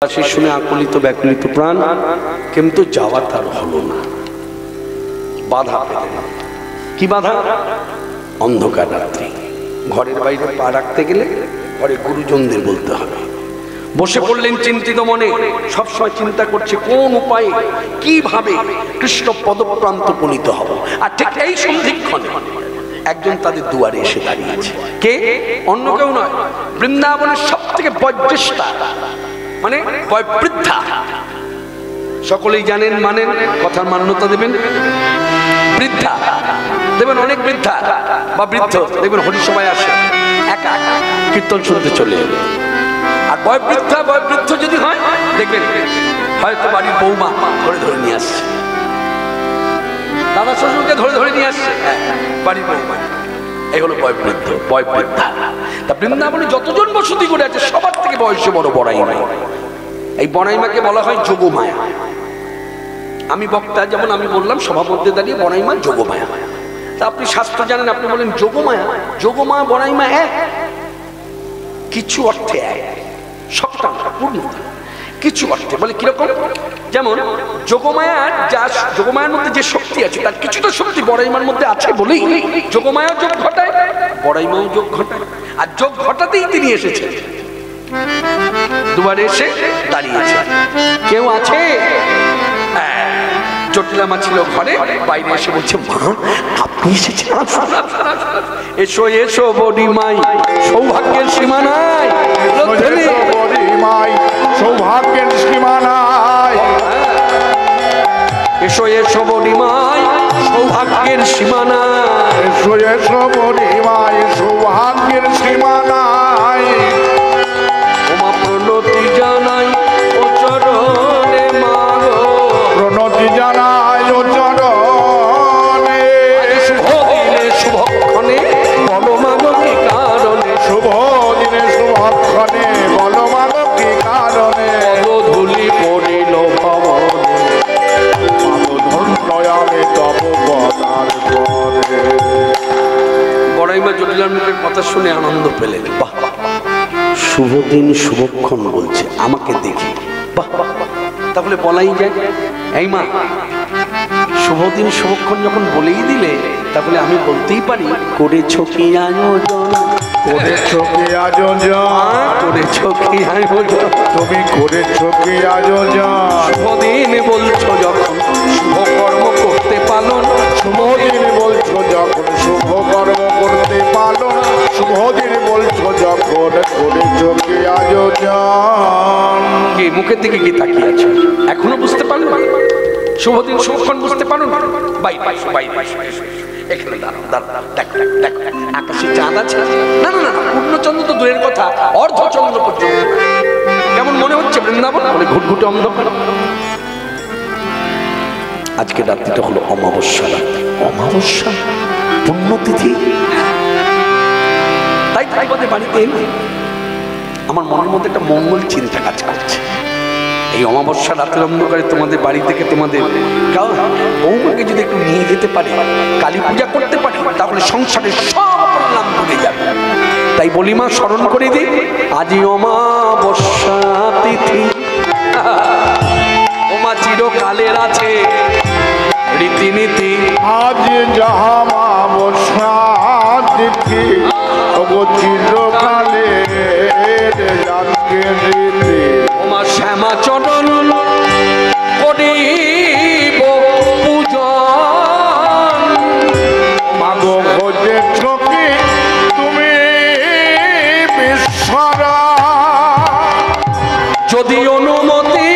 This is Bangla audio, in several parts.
সে শুনে আকুলিত ব্যাকুলিত প্রাণ, কিন্তু যাওয়া তার হলো না। বাধা পেলেন। কি বাধা? অন্ধকার রাত্রি। ঘরের বাইরে পা রাখতে গেলে ঘরে গুরুজনদের বলতে হবে। বসে পড়লেন চিন্তিত মনে, সবসময় চিন্তা করছে কোন উপায়ে কিভাবে কৃষ্ণ পদপ্রান্ত উপনীত হব। আর ঠিক এই সন্ধিক্ষণে একজন তাদের দুয়ারে এসে দাঁড়িয়েছে। কে? অন্য কেউ নয়, বৃন্দাবনের সব থেকে বয়োজ্যেষ্ঠা, মানে বৃদ্ধা। সকলেই জানেন, মানেন, কথার মান্যতা দেবেন। বৃদ্ধা দেখবেন, অনেক বৃদ্ধা বা বৃদ্ধ দেখবেন হরিসভায় আসে, একা কীর্তন শুনতে চলে এলো। আর বয়োবৃদ্ধ যদি হয় দেখবেন হয়তো বাড়ির বৌমা ধরে ধরে নিয়ে আসছে, দাদা শ্বশুরকে ধরে ধরে নিয়ে আসছে, বাড়ির বৌমা। এই হলো বয়োবৃদ্ধা। তা বৃন্দাবনে যতজন বসতি করে আছে সবার থেকে বয়সে বড় বড়াইমা। এই বড়াইমাকে বলা হয় যোগমায়া। আমি বক্তা, যেমন আমি বললাম সভার মধ্যে দাঁড়িয়ে বড়াইমা যোগমায়া। তা আপনি শাস্ত্র জানেন, আপনি বলেন যোগমায়া বড়াইমা এক, কিছু অর্থে এক, সবটা পূর্ণতা। কিছু অর্থে বলে কিরকম? যেমন যোগমায়ার মধ্যে যে শক্তি আছে তার কিছুটা শক্তি বড়াইমার মধ্যে আছে বলেই যোগমায়া যোগ ঘটায়, বড়াইমাও যোগ ঘটায়। আর যোগ ঘটাতেই তিনি এসেছেন, দুবারে এসে দাঁড়িয়েছে। কেউ আছে? জটিলা মা ছিল ঘরে, বাইরে এসে বলছে, মা আপনি এসেছেন, এসো এসো বড়িমাই, সৌভাগ্যের সীমা নাই, সৌভাগ্যের সীমা নাই। এসো এসো বড়িমাই, সৌভাগ্যের সীমা নাই। এসো এসো বড়িমাই, সৌভাগ্যের সীমা নাই। ওমা প্রণতি জানাই ও চরণে মাগো, প্রণতি জানাই ও চরণে। শুভ দিনে শুভক্ষণে বলো মাগো কি কারণে, শুভ দিনে শুভক্ষণে বলো মাগো কি কারণে। ধুলি পড়িল ভবনে, ধন্যয়ামে তব পদার পরে। বড়াইমা জটিলার মুখের কথা শুনে আনন্দ পেলেন। বাহ, শুভ দিন শুভক্ষণ বলছে আমাকে দেখি, বাহ, তাহলে বলাই যায়। এই মা, শুভ দিন শুভক্ষণ যখন বলেই দিলে, তাহলে আমি বলতেই পারি, করেছো কি আয়োজন, করেছো কি আয়োজন, করেছো কি আয়োজন, তুমি করেছো কি আয়োজন। শুভ দিন বলছো যখন শুভ কর্ম করতে পালন, শুভ দিন বলছো যখন শুভ কর্ম করতে পালন। শুভ দিন বলছো যখন করেছো কি আয়োজন। কি মুখের দিকে কি তাকিয়ে আছো? এখনো বুঝতে পারলো না? শুভ দিন শুভক্ষণ বুঝতে পারো না? এখানে দেখো, আকাশে চাঁদ আছে? না না না, পূর্ণচন্দ্র তো দূরের কথা, অর্ধচন্দ্র পর্যন্ত। কেমন মনে হচ্ছে বৃন্দাবন? বলে ঘুটঘুটে অন্ধকার। আজকে রাত্রিটা হলো অমাবস্যা রাত্রি। অমাবস্যা, পুণ্যতিথি। তাই আমাদের বাড়িতে এলো, আমার মনের মধ্যে একটা মঙ্গল চিন্তা কাজ করছে। এই অমাবস্যা রাতের অন্ধকারে তোমাদের বাড়ি থেকে তোমাদের বৌমাকে যদি একটু নিয়ে যেতে পারি, কালী পূজা করতে পারি, তাহলে সংসারের সব প্রবলেম ভুলে যাবে। তাই বলি মা, স্মরণ করে দিই, আজই অমাবস্যা তিথি। ওমা চিরকালের আছে রীতিনীতি, আজ যাহা অমাবস্যা তিথি, তবু চিরকালের আজকে রীতি। ওমা শ্যামাচরণ করিব পূজন, মাগো ভোজেছ কি তুমি বিশ্বরা, যদি অনুমতি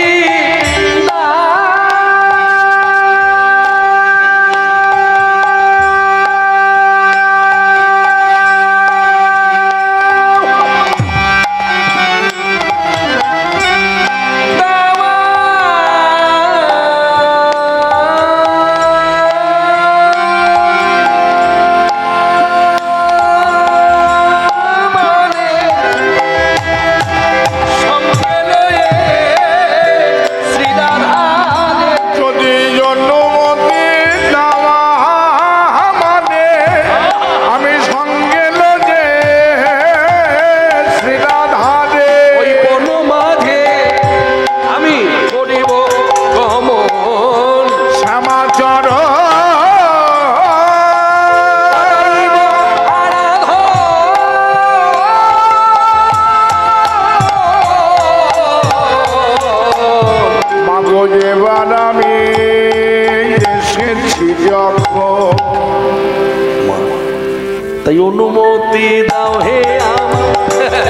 তাই অনুমতি দাও হে আমার,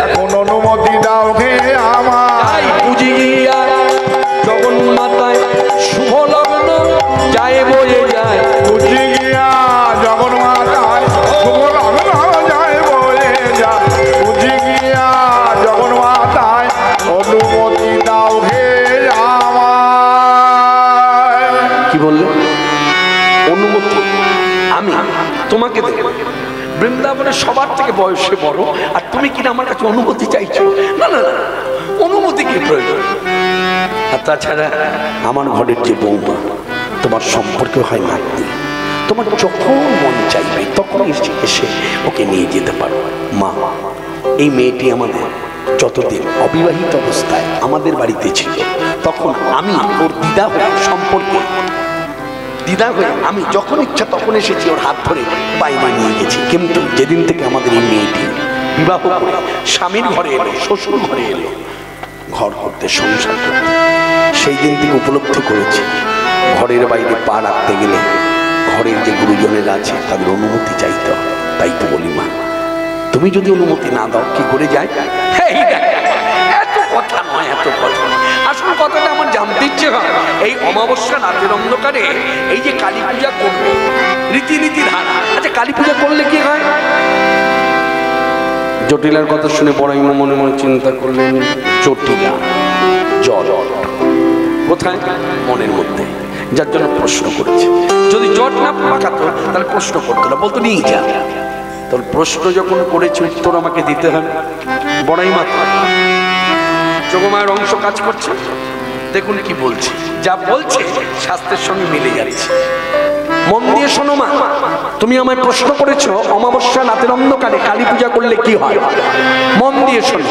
এখন অনুমতি দাও হে আমার, পুজি গিয়া জগন্মাতায় শুভ লগ্ন যায় বয়ে যায়, পুজি গিয়া জগন্মাতায় শুভ লগ্ন যায় বয়ে যায়, পুজি গিয়া জগন্মাতায় অনুমতি দাও হে আমার। কি বললে? অনুমতি আমি তোমাকে দেব। বৃন্দাবনের সবার থেকে বয়সে বড়, আর তুমি কিনা আমার কাছে অনুমতি চাইছো? না না না, অনুমতি কি প্রয়োজন? আর তাছাড়া আমার ঘরের যে বৌমা, তোমার সম্পর্ক হয় নাতনি, তোমার যখন মন চাইবে তখন এসে ওকে নিয়ে যেতে পারো। মা, এই মেয়েটি আমাদের যতদিন অবিবাহিত অবস্থায় আমাদের বাড়িতে ছিল, তখন আমি ওর দিদা হয়ে সম্পর্কে দিদা হয়ে আমি যখন ইচ্ছা তখন এসেছি, ওর হাত ধরে বাইরে নিয়ে গেছি। কিন্তু যেদিন থেকে আমাদের এই মেয়েটি বিবাহ করে স্বামীর ঘরে এলো, শ্বশুর ঘরে এলো, ঘর করতে, সংসার করতে, সেই দিন থেকে উপলব্ধি করেছি ঘরের বাইরে পা রাখতে গেলে ঘরের যে গুরুজনেরা আছে তাদের অনুমতি চাইতে হবে। তাই তো বলি মা, তুমি যদি অনুমতি না দাও কি করে যায়? এত কথা নয়, এত কথা নয়, আসল কথাটা আমার জানতে ইচ্ছে হয়। এই অমাবস্যা রাতের অন্ধকারে এই যে কালী পূজা করবে, রীতিনীতি ধারা, আচ্ছা কালী পূজা করলে কি হয়? জটিলার কথা শুনে বড়াই মনে মনে চিন্তা করলেন, জটিলা জল কোথায়? মনের মধ্যে, যার জন্য প্রশ্ন করেছে। যদি জট না পাকাতো তাহলে প্রশ্ন করতো না, বলতো নিয়ে যা। তাহলে প্রশ্ন যখন করেছে উত্তর আমাকে দিতে হবে। বড়াই মাতা যোগমায়ের অংশ কাজ করছে, দেখুন কি বলছে, যা বলছে শাস্ত্রের সঙ্গে মিলে যাচ্ছে। মন দিয়ে শোনো মা, তুমি আমায় প্রশ্ন করেছো অমাবস্যা রাতের অন্ধকারে কালী পূজা করলে কি হয়। মন দিয়ে শোনো।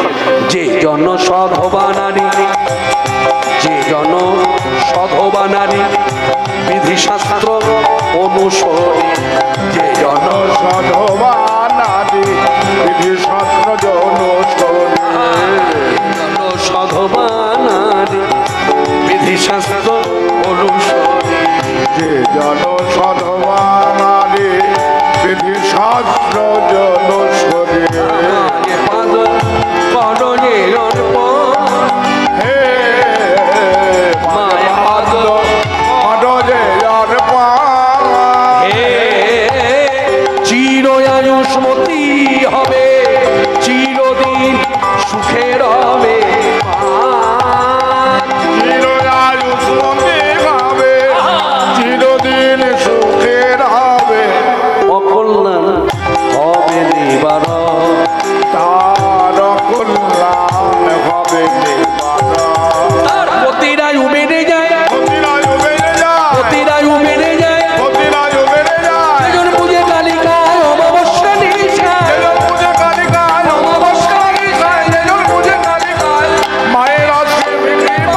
যে জন সধবা নারী, যে জন সধবা নারী বিধি শাস্ত্র অনুসরী, যে জন সধবা নারী বিধি শাস্ত্র অনুসরী, সধবা নারী বিধি শাস্ত্র অনুসরী, যে জন সধবা নারী বিধি শাস্ত্র অনুসরী, পাদ করণের অর্পণ, হে মায়া পাদ পদে অর্পণ, হে চিরায়ুষ্মতি হবে, চিরদিন সুখের হবে, চিরায়ুষ্মতি হবে, চিরদিন সুখের হবে, অকল্যাণ হবে নিবারণ, তার কল্যাণ হবে নিবারণ, তার প্রতিরায়ু বেড়ে যায়, প্রতিরায়ু বেড়ে যায়, প্রতিরায়ু বেড়ে যায়, প্রতিরায়ু বেড়ে যায়, যেজন পূজে কালিকায় অমাবস্যা নিশায়, যেজন পূজে কালিকায় অমাবস্যা নিশায়, যেজন পূজে কালিকায় মায়ের আশীর্বাদ।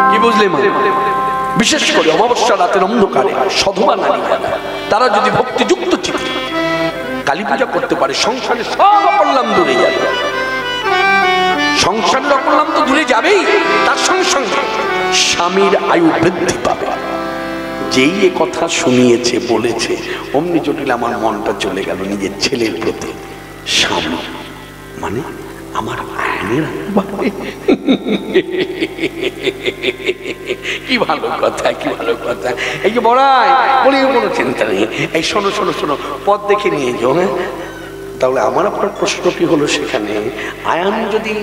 কি বুঝলে মা? বিশেষ করে অমাবস্যা রাতের অন্ধকারে সধবা নারী তারা যদি ভক্তিযুক্ত চিত্তে কালী পূজা করতে পারে, সংসারে সব অকল্যাণ দূরে যাবে। সংসারের অকল্যাণ তো দূরে যাবেই, তার সঙ্গে সঙ্গে স্বামীর আয়ু বৃদ্ধি পাবে। যেই এ কথা শুনিয়েছে বলেছে, অমনি জটিল আমার মনটা চলে গেল নিজের ছেলের প্রতি। স্বামী মানে আমার আয়নের বাড়ি। কি ভালো কথা, কি ভালো কথা। এই যে বড়াই বলি, কোনো চিন্তা নেই। এই শোনো শোনো শোনো, পথ দেখে নিয়ে যাও। হ্যাঁ, তাহলে আমার আপনার প্রশ্ন কি হলো সেখানে, আয়ান যদি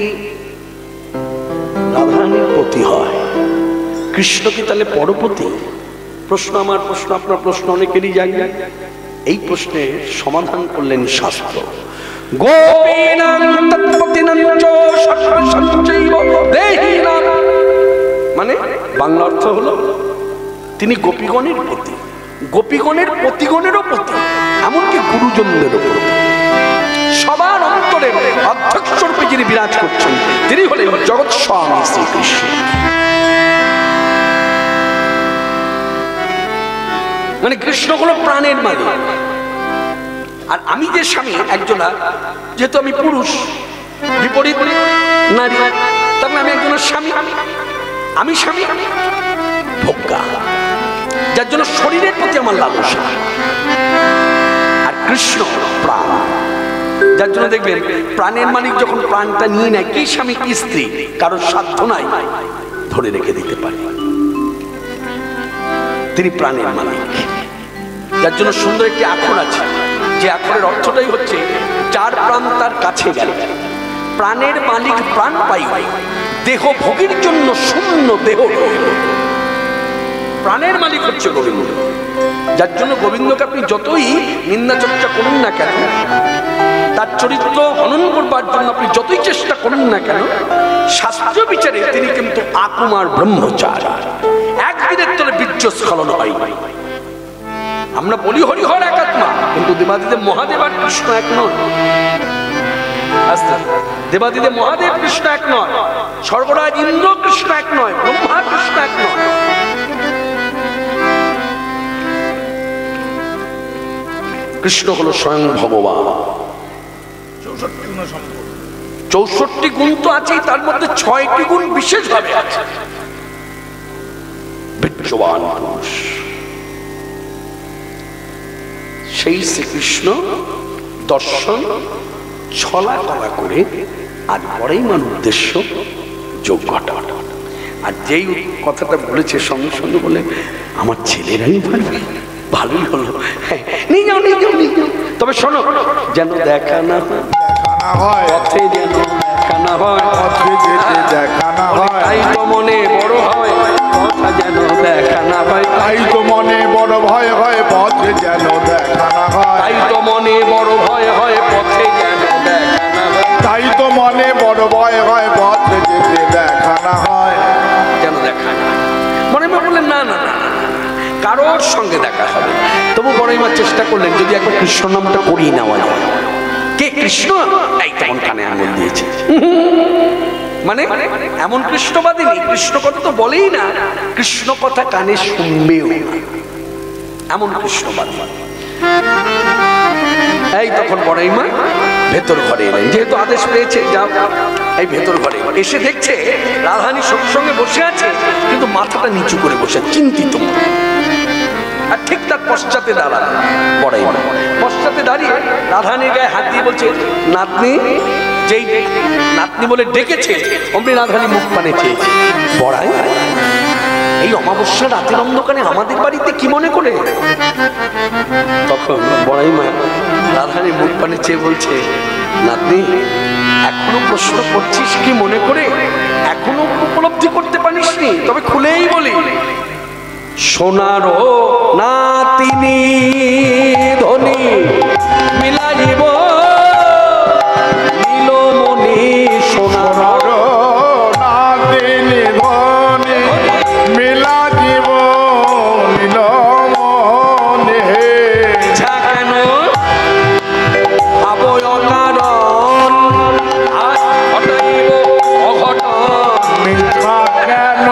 রাধারানীর পতি হয়, কৃষ্ণ কি তাহলে পরপতি? প্রশ্ন আমার প্রশ্ন, আপনার প্রশ্ন, অনেকেরই জায়গা। এই প্রশ্নের সমাধান করলেন শাস্ত্র। মানে বাংলা অর্থ হলো তিনি গোপীগণের প্রতি, গোপীগণের পতিগণেরও প্রতি, এমনকি গুরুজনদেরও প্রতি। সবার অন্তরে অধ্যক্ষ রূপে যিনি বিরাজ করছেন তিনি হলেন জগৎ স্বামী শ্রীকৃষ্ণ। মানে কৃষ্ণ হলো প্রাণের মালিক। আর আমি যে স্বামী একজনা, যেহেতু আমি পুরুষ, বিপরীত নারী, তখন আমি একজনের স্বামী। আমি স্বামী ভোগ্যা, যার যার জন্য শরীরের প্রতি আমার লালসা। আর কৃষ্ণ প্রাণ, যার জন্য দেখবেন প্রাণের মালিক যখন প্রাণটা নিয়ে নেয়, কি স্বামী কি স্ত্রী কারোর সাধ্য নাই ধরে রেখে দিতে পারে, তিনি প্রাণের মালিক। যার জন্য সুন্দর একটি আখর আছে, যে আখরের অর্থটাই হচ্ছে যার প্রাণ তার কাছে গেল। প্রাণের মালিক প্রাণ পাইল, দেহ ভোগের জন্য শূন্য দেহ রইল। প্রাণের মালিক হচ্ছে গোবিন্দ। যার জন্য গোবিন্দকে আপনি যতই নিন্দা চর্চা করুন না কেন, তার চরিত্র হনন করবার জন্য আপনি যতই চেষ্টা করুন না কেন, শাস্ত্র বিচারে তিনি কিন্তু আকুমার ব্রহ্মচারী, একদিনের তলে বীর্যস্খলন হয়। আমরা বলি হরিহর একাত্মা, কিন্তু দেবাদিদেব মহাদেব আর কৃষ্ণ এক নয়। দেবাদিদেব মহাদেব কৃষ্ণ এক নয়, স্বর্গরাজ ইন্দ্র কৃষ্ণ এক নয়, ব্রহ্মা কৃষ্ণ এক নয়। কৃষ্ণ হলো স্বয়ং ভগবান। 64 গুণ তো আছেই, তার মধ্যে 6টি গুণ বিশেষভাবে আছে। বীর্যবান পুরুষ সেই শ্রীকৃষ্ণ দর্শন ছলা কলা করে আর বড়ই মান উদ্দেশ্য যোগ ঘটা। আর যেই কথাটা বলেছে সঙ্গে সঙ্গে বলে আমার ছেলেরাই পারবে, ভালোই হলো, নিয়ে যাও নিয়ে যাও নিয়ে যাও। তবে শোনো, যেন দেখা না হয়, পথে যেন দেখা না হয়, পথে যেতে দেখা না হয়, তাই তো মনে বড় হয়, কথা যেন দেখা না হয়, তাই তো মনে বড় ভয় হয়, পথে যেন দেখা না হয়, তাই তো মনে বড় ভয় হয়, পথে যেন দেখা না হয়, তাই তো মনে বড় ভয় হয়, পথে যেতে দেখা না হয়, যেন দেখা না। মনে বললেন না না না, কারোর সঙ্গে দেখা হবে। তবু বড়ইমা চেষ্টা করলেন যদি একবার কৃষ্ণ নামটা করিয়ে নেওয়া যায়। কে কৃষ্ণ? এই তখন কানে আঙুল দিয়েছে। মানে এমন কৃষ্ণবাদী নেই, কৃষ্ণ কথা তো বলেই না, কৃষ্ণ কথা কানে শুনবেও না, এমন কৃষ্ণবাদী। এই তখন বড়ইমা ভেতর ঘরে এলেন, যেহেতু আদেশ পেয়েছে যাও, এই ভেতর ঘরে এসে দেখছে রাধারানী সঙ্গে বসে আছে, কিন্তু মাথাটা নিচু করে বসে চিন্তিত। আর ঠিক তার পশ্চাতে দাঁড়ালেন বড়ইমা। পশ্চাতে দাঁড়িয়ে রাধারানীর গায়ে হাত দিয়ে বলছে, নাতনি। যেই নাতনি বলে ডেকেছে অমনি রাধারানী মুখ পানে চেয়েছে। বড়াই এই অমাবস্যা রাতের অন্ধকারে আমাদের বাড়িতে কি মনে করে? তখন বড়াইমা রাধারানী মুখ পানে চেয়ে বলছে, নাতনি এখনো প্রশ্ন করছিস কি মনে করে? এখনো উপলব্ধি করতে পারিসনি? তবে খুলেই বলি, সোনারও নাতিনি ধনী মিলাইব নীলমণি, সোনারও নাতিনি ধনী মিলাইব নীলমণি, ইচ্ছা কেন ভাবয় কারণ আজ ঘটাইব অঘটন, মিথ্যা কেন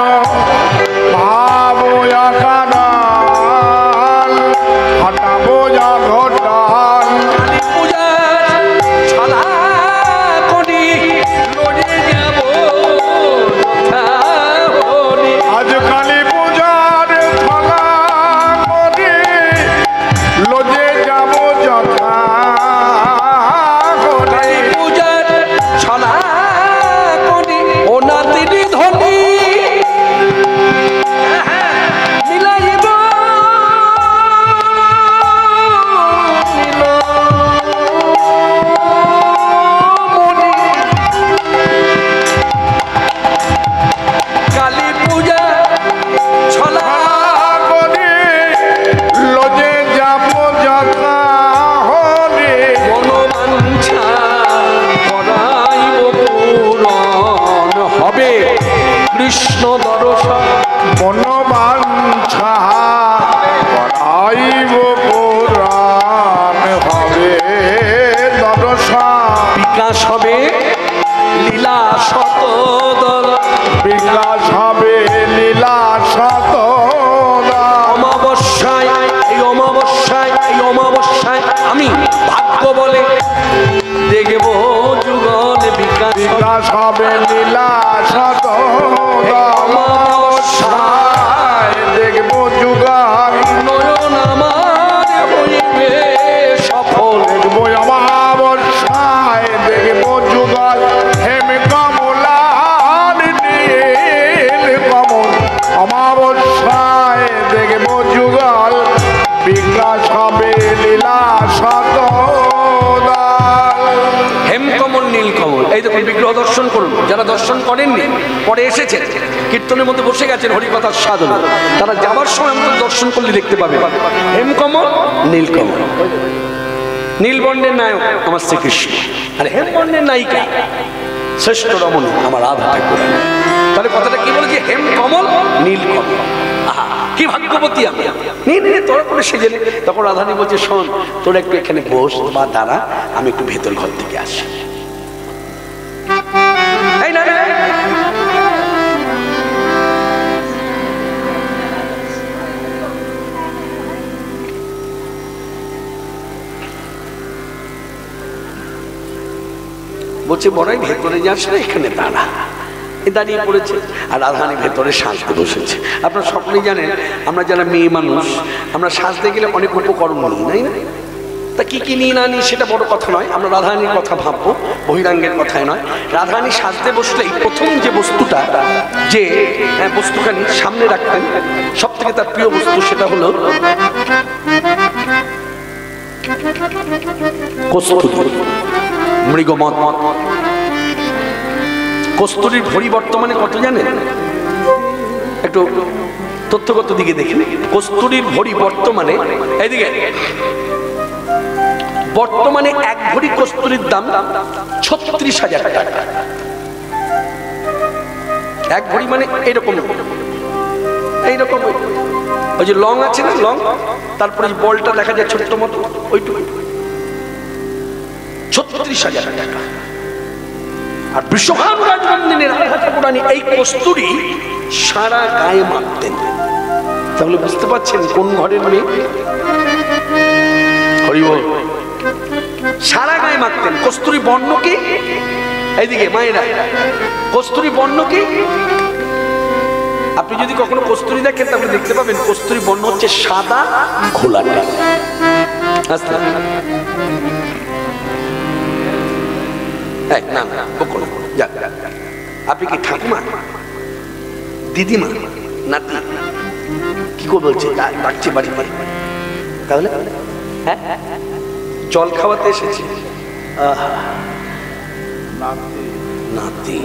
কৃষ্ণ দর্শন মনোবাঞ্ছা করাইব পুরাণ হবে দর্শন, বিকাশ হবে লীলা শতদল, বিকাশ হবে লীলা শতদল। অমাবস্যায় এই অমাবস্যায় এই অমাবস্যায় আমি ভাগ্য বলে দেখব যুগল, বিকাশ হবে লীলা শতদল। অমাবস্যায় দেখবো যুগাল, নয়ন আমার হইবে সফল, দেখবো অমাবস্যায় দেখবো যুগাল, হেম কমলার নীল কমল, অমাবস্যায় দেখবো যুগাল, বিকাশ হবে লীলা শতদাল। হেমকমল নীলকমল, এই দেখুন বিগ্রহ দর্শন করুন। যারা দর্শন করেননি, পরে এসেছেন, কীর্তনের মধ্যে বসে গেছেন হরিকথার সাধনা, তারা যাবার সময় আমাদের দর্শন করলে দেখতে পাবে হেমকমল নীলকমল। নীলবর্ণের নায়ক আমার শ্রীকৃষ্ণ, আর হেমবর্ণের নায়িকা শ্রেষ্ঠ রমণী আমার রাধা ঠাকুর। তাহলে কথাটা কি বলেছে? হেমকমল নীলকমল। আহা, কি ভাগ্যবতী আমি। তোরা করে সেজে নে। তখন রাধানী বলছে, শোন, তোরা একটু এখানে বস বা দাঁড়া, আমি একটু ভেতর ঘর থেকে আসি। এই না, বলছে বড়াই ভেতরে যাস না, এখানে দাঁড়া। দাঁড়িয়ে পড়েছে, আর রাধারানী ভেতরে সাজতে বসেছে। আপনারা সকলেই জানেন, আমরা যারা মেয়ে মানুষ, আমরা সাজতে গেলে অনেক উপকরণ নিই, তাই না? তা কি কি নিই না নিই সেটা বড় কথা নয়, আমরা রাধারানীর কথা ভাববো, বহিরাঙ্গের কথায় নয়। রাধারানী সাজতে বসলেই প্রথম যে বস্তুটা, যে বস্তুখানি সামনে রাখতেন, সব থেকে তার প্রিয় বস্তু, সেটা হলো কস্তুরী, মৃগমদ। কস্তুরীর ভরি বর্তমানে কত জানেন? একটু তথ্যগত দিকে দেখেন। কস্তুরীর ভরি বর্তমানে, এইদিকে, বর্তমানে এক ভরি কস্তুরীর দাম ৩৬,০০০ টাকা। এক ভরি মানে এইরকম, এইরকম, ওই যে লং আছে না, লং, তারপরে বলটা দেখা যায় ছোট্ট মতো, ওইটুকু ৩৬,০০০ টাকা। আর বৃষভানু রাজনন্দিনী রাধা ঠাকুরানী এই কস্তুরী সারা গায়ে মাখতেন। তাহলে বুঝতে পারছেন কোন ঘরের মেয়ে? হরি বল। সারা গায়ে মাখতেন। কস্তুরী বর্ণ কি? এইদিকে মায়েরা, কস্তুরী বর্ণ কি? আপনি যদি কখনো কস্তুরী দেখেন তাহলে দেখতে পাবেন কস্তুরী বর্ণ হচ্ছে সাদা ঘোলাটে। না না, আপনি কি ঠাকুমা, দিদিমা, নাতি, কি করে বলছে? ডাকছে বাড়ি বাড়ি। তাহলে হ্যাঁ, জল খাওয়াতে এসেছে। নাতি,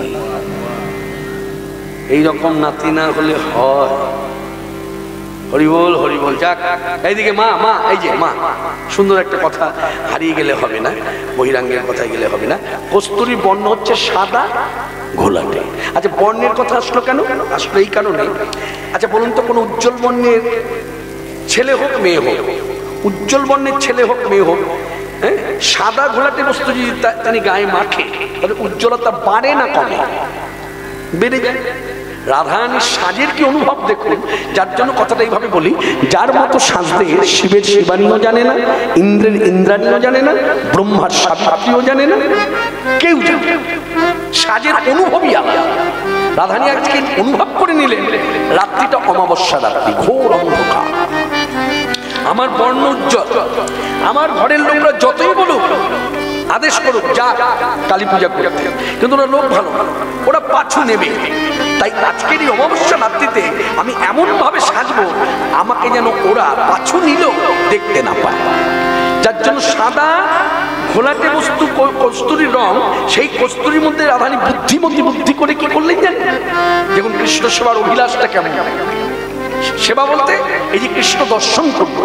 এইরকম নাতি না হলে হয়? হরিবল হরিবল। যাক, এইদিকে মা, মা, এই যে মা, সুন্দর একটা কথা, হারিয়ে গেলে হবে না, বহিরাঙ্গের কথায় গেলে হবে না। কস্তুরীর বর্ণ হচ্ছে সাদা ঘোলাটে। আচ্ছা, বর্ণের কথা আসলো কেন? আসলো এই কারণে। আচ্ছা বলুন তো, কোনো উজ্জ্বল বর্ণের ছেলে হোক মেয়ে হোক, উজ্জ্বল বর্ণের ছেলে হোক মেয়ে হোক, হ্যাঁ, সাদা ঘোলাটে বস্তু যদি তিনি গায়ে মাখে, তাহলে উজ্জ্বলতা বাড়ে না কমে? বেড়ে যায়। রাধারানীর সাজের কি অনুভব দেখুন। যার জন্য কথাটা এইভাবে বলি, যার মতো সাজতে শিবের শিবানীও জানে না, ইন্দ্রের ইন্দ্রাণীও জানে না, ব্রহ্মার সাবিত্রীও জানে না, কেউ জানে না। সাজের অনুভবই আলাদা। রাধারানী আজকে অনুভব করে নিলেন, রাত্রিটা অমাবস্যা রাত্রি, ঘোর অন্ধকার, আমার বর্ণ উজ্জ্বল, আমার ঘরের লোকরা যতই বলুক, আদেশ করুক যা কালী পূজা করতে, কিন্তু ওরা লোক ভালো, ওরা পাছু নেবে। তাই আজকের এই অমাবস্যা রাত্রিতে আমি এমন ভাবে সাজবো, আমাকে যেন ওরা পাছু নিল দেখতে না পায়। যার জন্য সাদা ঘোলাটে বস্তু কস্তুরীর রং, সেই কস্তুরীর মধ্যে রাধারানী বুদ্ধিমতী বুদ্ধি করে কি করলেন জানেন? দেখুন কৃষ্ণ সেবার অভিলাষটা কেমন। সেবা বলতে এই যে কৃষ্ণ দর্শন করব,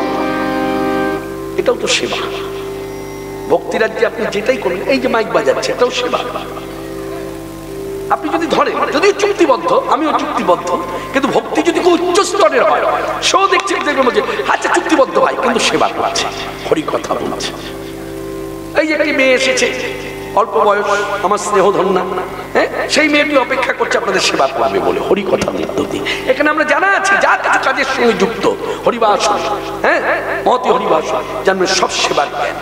এটাও তো সেবা। ভক্তিরাজ্যে আপনি যেটাই করবেন, এই যে মাইক বাজাচ্ছে, এটাও সেবা। আপনি যদি ধরেন, যদিও চুক্তিবদ্ধ, আমিও চুক্তিবদ্ধ, কিন্তু ভক্তি যদি খুব উচ্চ স্তরের হয়, সেও দেখছে, দেখবেন যে আচ্ছা চুক্তিবদ্ধ হয় কিন্তু সেবা করছে, হরি কথা বলছে। এই যে একটি মেয়ে এসেছে, অল্প বয়স, আমার স্নেহধন্যা, হ্যাঁ, সেই মেয়েটি অপেক্ষা করছে আপনাদের সেবা করবে বলে, হরি কথা পদ্ধতি। এখানে আমরা জানা আছি যা কিছু কাজের সঙ্গে যুক্ত, হরিবাস, হ্যাঁ, মহতি হরিবাস, জানবেন সব সেবার জ্ঞান।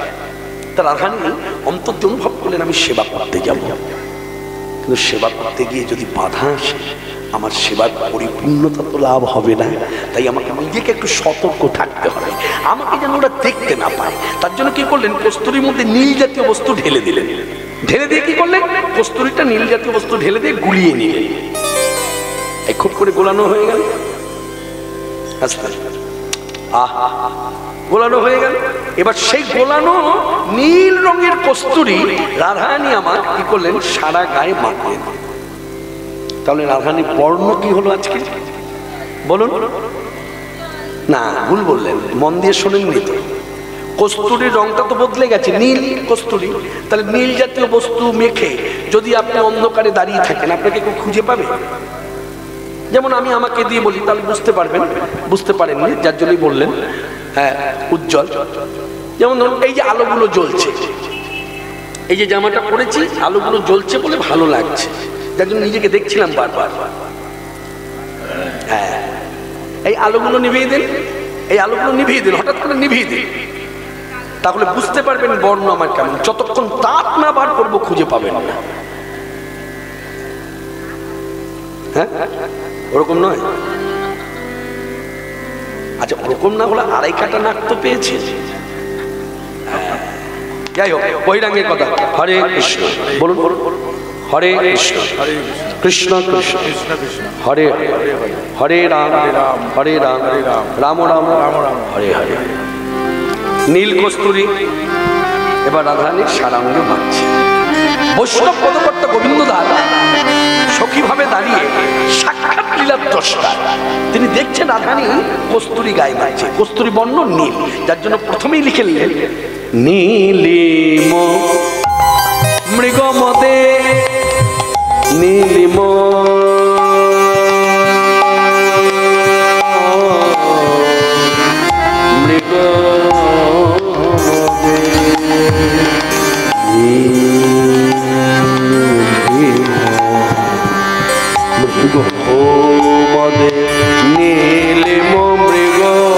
তার রাধারানী অন্তর দিয়ে অনুভব করলেন আমি সেবা করতে যাব, কিন্তু সেবা করতে গিয়ে যদি বাধা আসে, আমার সেবার পরিপূর্ণতা তো লাভ হবে না। তাই আমাকে নিজেকে একটু সতর্ক থাকতে হবে, আমাকে যেন ওরা দেখতে না পায়। তার জন্য কি করলেন, কস্তুরীর মধ্যে নীল জাতীয় বস্তু ঢেলে দিলেন। ঢেলে দিয়ে কি করলেন, কস্তুরীটা নীল জাতীয় বস্তু ঢেলে দিয়ে গুলিয়ে নিলেন। এই খুব করে গোলানো হয়ে গেল, আহা গোলানো হয়ে গেল। এবার সেই গোলানো নীল রঙের কস্তুরী রাধারানী আমার কি করলেন, সারা গায়ে মাখলেন। তাহলে রাধারানীর বর্ণ কি হলো আজকে বলুন? না, ভুল বললেন, মন দিয়ে শোনেননি তো। কস্তুরীর রংটা তো বদলে গেছে, নীল কস্তুরী। তাহলে নীল জাতীয় বস্তু মেখে যদি আপনি অন্ধকারে দাঁড়িয়ে থাকেন, আপনাকে কেউ খুঁজে পাবে? যেমন আমি আমাকে দিয়ে বলি, তাহলে বুঝতে পারবেন, বুঝতে পারেননি যার জন্যই বললেন। হ্যাঁ, উজ্জ্বল। যেমন ধরুন এই যে আলোগুলো জ্বলছে, এই যে জামাটা পরেছি, আলোগুলো জ্বলছে বলে ভালো লাগছে, যার জন্য নিজেকে দেখছিলাম বারবার। হ্যাঁ, এই আলোগুলো নিভিয়ে দিন, এই আলোগুলো নিভিয়ে দিন, হঠাৎ করে নিভিয়ে দিন, তাহলে বুঝতে পারবেন বর্ণ আমার কেমন। যতক্ষণ তাপ না বার করবো খুঁজে পাবেন না। হ্যাঁ, ওরকম নয়? আচ্ছা, ওরকম না হলে আড়াই কাটা নাক তো পেয়েছে। যাই হোক, বহিরাঙ্গের কথা। হরে কৃষ্ণ বলুন, হরে কৃষ্ণ কৃষ্ণ কৃষ্ণ হরে হরে রাম হরে রাম রাম রাম হরে হরে। নীল কস্তুরী এবার রাধারানীর সারাঙ্গে মাখছে। বৈষ্ণব পদকর্তা গোবিন্দ দাস সখী ভাবে দাঁড়িয়ে সাক্ষাৎ লীলার দ্রষ্টা, তিনি দেখছেন রাধারানী কস্তুরী গায়ে মাখছে। কস্তুরী বর্ণ নীল, যার জন্য প্রথমেই লিখে নিলেন নীলিম মৃগমদে নীলিম মৃগমদে নীলিম মৃগমদে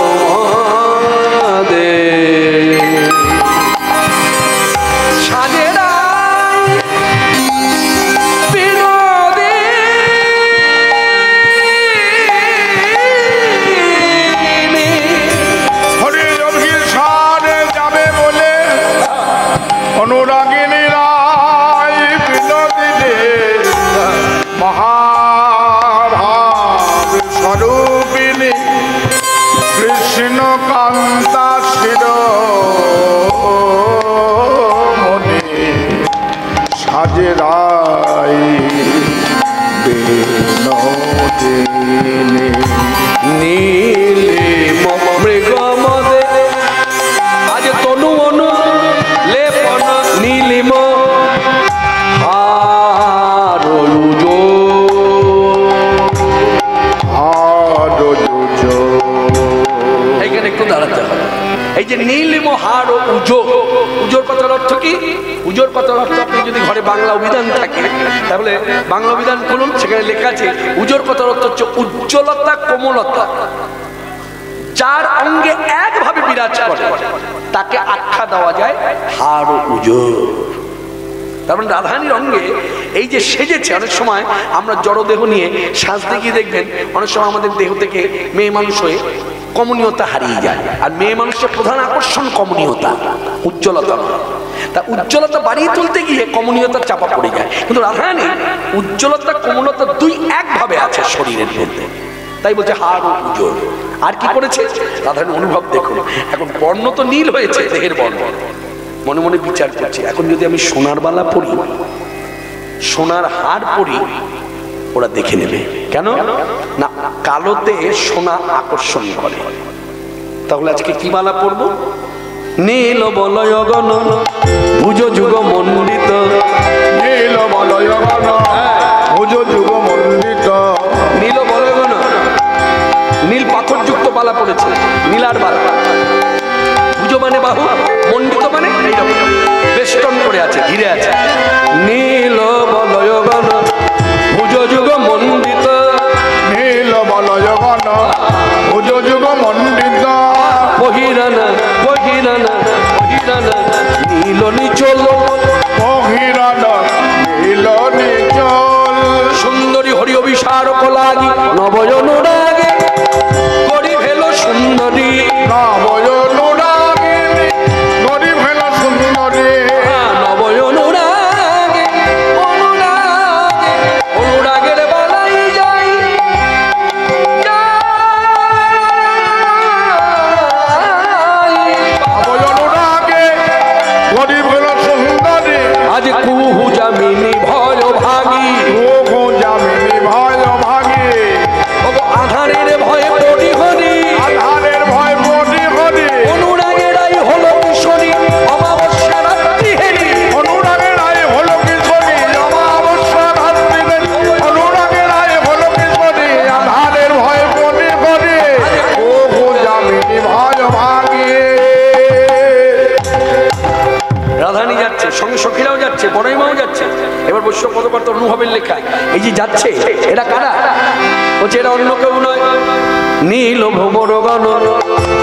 পুজোর কথার অর্থ আপনি যদি ঘরে বাংলা অভিধান থাকে তাহলে বাংলা অভিধান খুলুন, সেখানে লেখা আছে উজোর কথার অর্থ হচ্ছে উজ্জ্বলতা, কোমলতা। যার অঙ্গে একভাবে বিরাজ করে তাকে আখ্যা দেওয়া যায় হাড় উজোর। তার মানে রাধারানীর অঙ্গে এই যে সেজেছে, অনেক সময় আমরা জড়দেহ নিয়ে সাজতে গিয়ে দেখবেন অনেক সময় আমাদের দেহ থেকে মেয়ে মানুষ হয়ে কমনীয়তা হারিয়ে যায়। আর মেয়ে মানুষের প্রধান আকর্ষণ কমনীয়তা, উজ্জ্বলতা নয়। তা উজ্জ্বলতা বাড়িয়ে তুলতে গিয়ে কমনীয়তা চাপা পড়ে যায়। কিন্তু রাধারানী উজ্জ্বলতা কোমলতা দুই একভাবে আছে শরীরের মধ্যে, তাই বলছে হাড় ও উজ্জ্বল। আর কি করেছে রাধারানী অনুভব দেখুন। এখন বর্ণ তো নীল হয়েছে, দেহের বর্ণ। মনে মনে বিচার করছি, এখন যদি আমি সোনার বালা পরি, সোনার হার পরি, ওরা দেখে নেবে কেন না? কালোতে সোনা আকর্ষণ করে। তাহলে আজকে কি মালা পরবো? নীল বলয় গণ ভুজ যুগ মণ্ডিত, নীল বলয় গণ ভুজ যুগ মণ্ডিত, নীল বলয় গণ নীল পাথরযুক্ত বালা পড়েছে, নীলার বালা। ভুজ মানে বাহু, মণ্ডিত মানে এইরকম বেষ্টন করে আছে, ঘিরে আছে। নীল বলয় গণ ভুজ যুগ মণ্ডিত, নীল বলয় গণ ভুজ যুগ মণ্ডিত, বহিরানা বহিরানা বহিরানা নীল নিচল, বহিরানা নীল নিচল, সুন্দরী হরি অভিসার মানক লাগি নবয় অনুরাগে করি ভেল সুন্দরী নবয় অনুরাগে করি ভেল সুন্দরী নবয় অনুরাগে অনুরাগে অনুরাগের বালাই যাই নবয় অনুরাগে করি ভেল সুন্দরী আজ কুহু জামিনী ভয় ভাগি কুহু জামিনী ভয় ভাগি আধারের ভয়ে পড়ি হরি আধারের ভয় পড়ি হরি অনুরাগেরাই হলো কিশোরী অমাবস্যা রাত্রি হেরি অনুরাগেরাই হলো কিশোরী অমাবস্যা রাত্রি অনুরাগেরাই হলো কিশোরী আধারের ভয় পড়ি হরি কুহু জামিনী ভয় ভাগি রাধানী যাচ্ছে সঙ্গে সখীরাও যাচ্ছে বড়াইমাও যাচ্ছে এবার বৈশ্য পদকর্তা অনুভবের লেখা এই যে যাচ্ছে এরা কারা বলছে এরা অন্য কেউ নয় নীল ভ্রমর গণ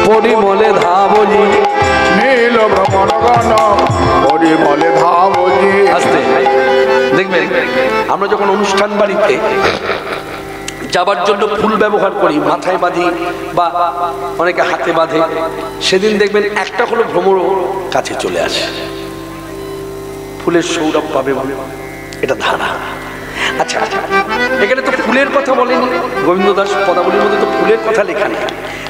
পরিমলে ধাবলি নীল ভ্রমণ গণ পরিমলে ধাবলি আসতে দেখবেন আমরা যখন অনুষ্ঠান বাড়িতে যাবার জন্য ফুল ব্যবহার করি মাথায় বাঁধি বা অনেকে হাতে বাঁধে সেদিন দেখবেন একটা হলো ভ্রমর কাছে চলে আসে ফুলের সৌরভ পাবে বলে এটা ধারা আচ্ছা এখানে তো ফুলের কথা বলেনি গোবিন্দ দাস পদাবলীর মধ্যে তো ফুলের কথা লেখা নেই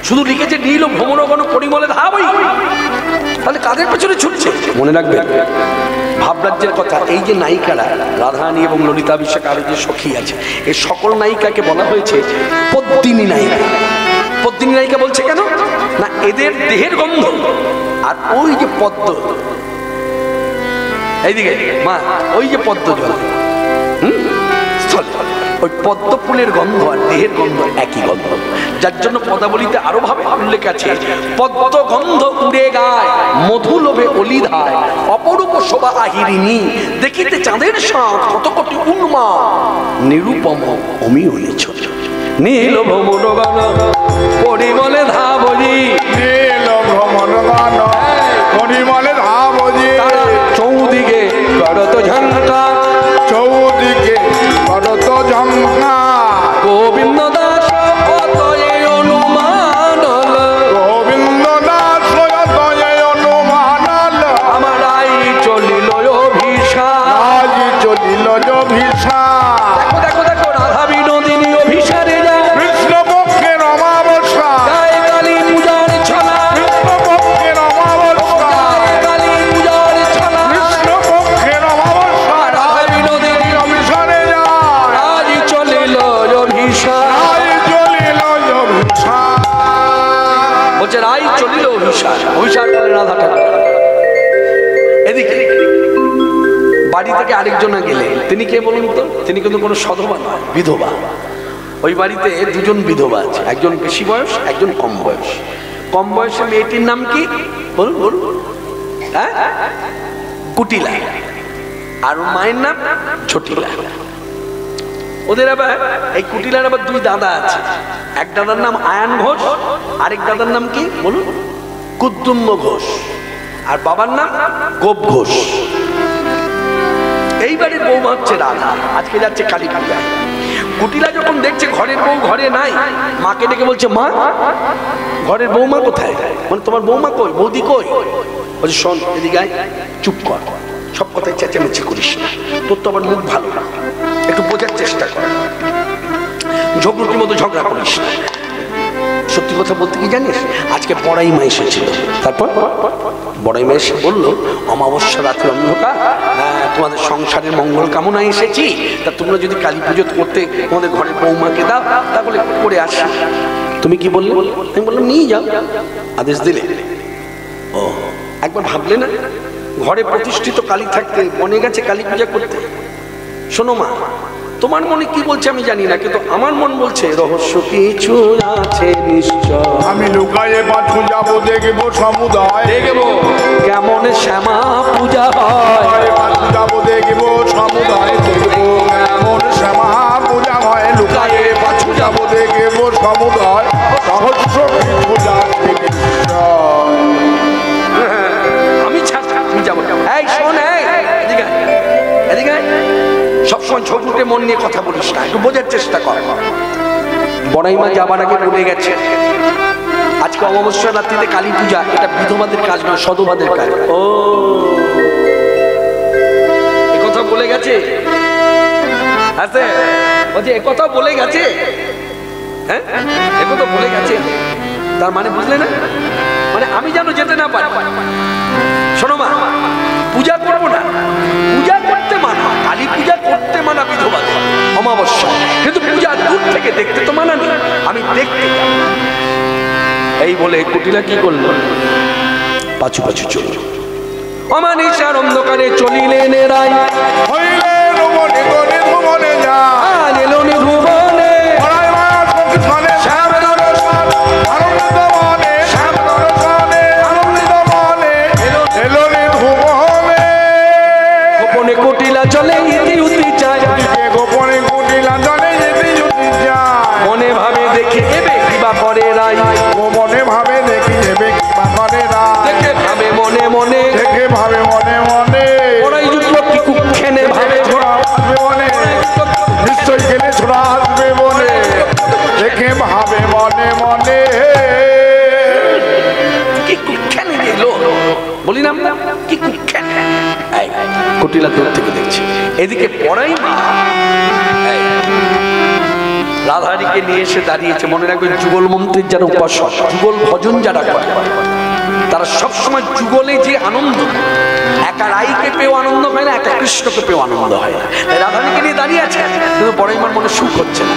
শুধু লিখেছে নীল ভ্রমণগণ পরিমলে ধাবই তাহলে কাদের পেছনে ছুটছে মনে রাখবে ভাবরাজ্যের কথা এই যে নায়িকারা রাধারানী এবং ললিতা বিশাখা আরো যে সখী আছে এই সকল নায়িকাকে বলা হয়েছে পদ্মিনী নায়িকা পদ্মিনী নায়িকা বলছে কেন না এদের দেহের গন্ধ আর ওই যে পদ্ম এইদিকে মা ওই যে পদ্ম জল ওই পদ্ম ফুলের গন্ধ আর দেহের গন্ধ একই গন্ধ যার জন্য পদাবলিতে আরো ভাবে উল্লেখ আছে পদ্ম গন্ধ উড়ে গায় মধু লোভে অলিধায় অপরূপ শোভা আহিরিনী দেখিতে চাঁদের সাথ কত কোটি উন্মা নিরূপম অমিয়নি ছোট নীল ভ্রমণ গান পরিমলে ধাবলি নীল ভ্রমণ গান পরিমলে ধাবলি চৌদিকে করত ঝঙ্কা চৌদিকে করত ঝঙ্কা গোবিন্দ দাস অনুমানল গোবিন্দ দাস অনুমানল আমার আই চলিল অভিশাপ চলিল অভিশাপ দেখো দেখো দেখো রাধা বিনোদিনী অভিসারে যায় কৃষ্ণপক্ষের অমাবস্যা গায়ে কালী পূজার ছলা কৃষ্ণপক্ষের অমাবস্যা কালী পূজার ছলা কৃষ্ণপক্ষের অমাবস্যা রাধা বিনোদিনী অভিসারে যায় আজ চলিল অভিশাপ চলিল অভিশাপ বলছে রাই চলিল অভিশাপ অভিশাপ করে রাধা ঠাকুর এদিকে বাড়ি থেকে আরেকজনে গেলে তিনি কে বলুন তো তিনি কিন্তু কোনো সধবা নয় বিধবা ওই বাড়িতে দুজন বিধবা আছে একজন বেশি বয়স একজন কম বয়স কম বয়সে মেয়েটির নাম কি বলুন বলুন হ্যাঁ কুটিলা আর মায়ের নাম ঝটিলা ওদের আবার এই কুটিলার আবার দুই দাদা আছে এক দাদার নাম আয়ান ঘোষ আরেক দাদার নাম কি বলুন কুদ্দুম্ব ঘোষ আর বাবার নাম গোপ ঘোষ এইবারের বৌমা হচ্ছে রাধা আজকে যাচ্ছে কালী পূজায় কুটিলা যখন দেখছে ঘরের বউ ঘরে নাই মাকে ডেকে বলছে মা ঘরের বৌমা কোথায় মানে তোমার বৌমা কই বৌদি কই বলছে শোন এদিকে আয় চুপ কর সব কথায় চেঁচামেচি করিস না তোর তো আবার মুখ ভালো না একটু বোঝার চেষ্টা কর ঝগড়ুটির মতো ঝগড়া করিস না সত্যি কথা বলতে কি জানিস আজকে বড়াই মা এসেছিল তারপর বড়াই মা এসে বললো অমাবস্যা রাত্রে অন্ধকার তোমাদের সংসারের মঙ্গল কামনায় এসেছি তা তোমরা যদি কালী পুজো করতে তোমাদের ঘরের বৌমাকে দাও তাহলে করে আসি তুমি কি বললে আমি বললাম নিয়ে যাও আদেশ দিলে ও একবার ভাবলে না ঘরে প্রতিষ্ঠিত কালী থাকতে বনে গেছে কালী পূজা করতে শোনো মা তোমার মনে কি বলছে আমি জানি না কিন্তু আমার মন বলছে রহস্য কিছু আছে নিশ্চয় আমি লুকায়ে পাঠু যাবো দেখবো সমুদায় দেখবো কেমন শ্যামা পূজা হয় পাঠু যাবো দেখবো সমুদায় দেখবো কেমন শ্যামা পূজা হয় লুকায়ে পাঠু যাবো দেখবো সমুদায় রহস্য কিছু আছে নিশ্চয় আমি আমি যাবো এই শোন এদিকে এদিকে সবসময় ছোটুকে মন নিয়ে কথা বলিস করিস না, একটু বোঝার চেষ্টা কর। বড়াই মা যাবার আগে বলে গেছে আজকে অমাবস্যা রাত্রিতে কালী পূজা, এটা বিধবাদের কাজ নয়, সধবাদের কাজ। ও একথা বলে গেছে, আছে বলছে একথা বলে গেছে, হ্যাঁ একথা বলে গেছে। তার মানে বুঝলে না, মানে আমি যেন যেতে না পারি। শোনো মা, পূজা করবো না, পূজা করতে মানা, কালী পূজা করতে মানা বিধবাদের অমাবস্যা, কিন্তু পূজা দূর থেকে দেখতে তো মানা নেই, আমি দেখতে যাব। এই বলে কুটিলা কি করলো, পাছু পাছু চলল। অমানিসার অন্ধকারে চলিলেন এরাই, হইলেন ভুবনে গনে ভুবনে যা এলেন ভুবনে বড়াই মা সঙ্গে শ্যাম দর্শন আনন্দিত মনে, শ্যাম দর্শনে আনন্দিত মনে এলেন ভুবনে। গোপনে কুটিলা চলে ইতি উতি চায়, গোপনে কুটিলা চলে ইতি উতি যায়, মনে ভাবে দেখে এবে কিবা করে রাই, ও মনে ভাবে দেখি এবে কিবা করে রাই, দেখে ভাবে মনে মনে, দেখে ভাবে মনে মনে ওরাই যুক্ত কি কুক্ষেনে ভাবে ছোড়া আসবে মনে, নিশ্চয় গেলে ছোড়া আসবে মনে, দেখে ভাবে মনে মনে। কি কুক্ষেনে এলো বলি না আমরা, কি কুক্ষেনে। কুটিলা দূর থেকে দেখছি, এদিকে পড়াই মা রাধারীকে নিয়ে এসে দাঁড়িয়েছে। মনে রাখবেন যুগল মন্ত্রের যারা উপাসক, যুগল ভজন যারা করে, তারা সবসময় যুগলে যে আনন্দ, একা রাইকে পেয়েও আনন্দ হয় না, একা কৃষ্ণকে পেয়েও আনন্দ হয় না। রাধারীকে নিয়ে দাঁড়িয়ে আছে, কিন্তু বড়াই মার মনে সুখ হচ্ছে না।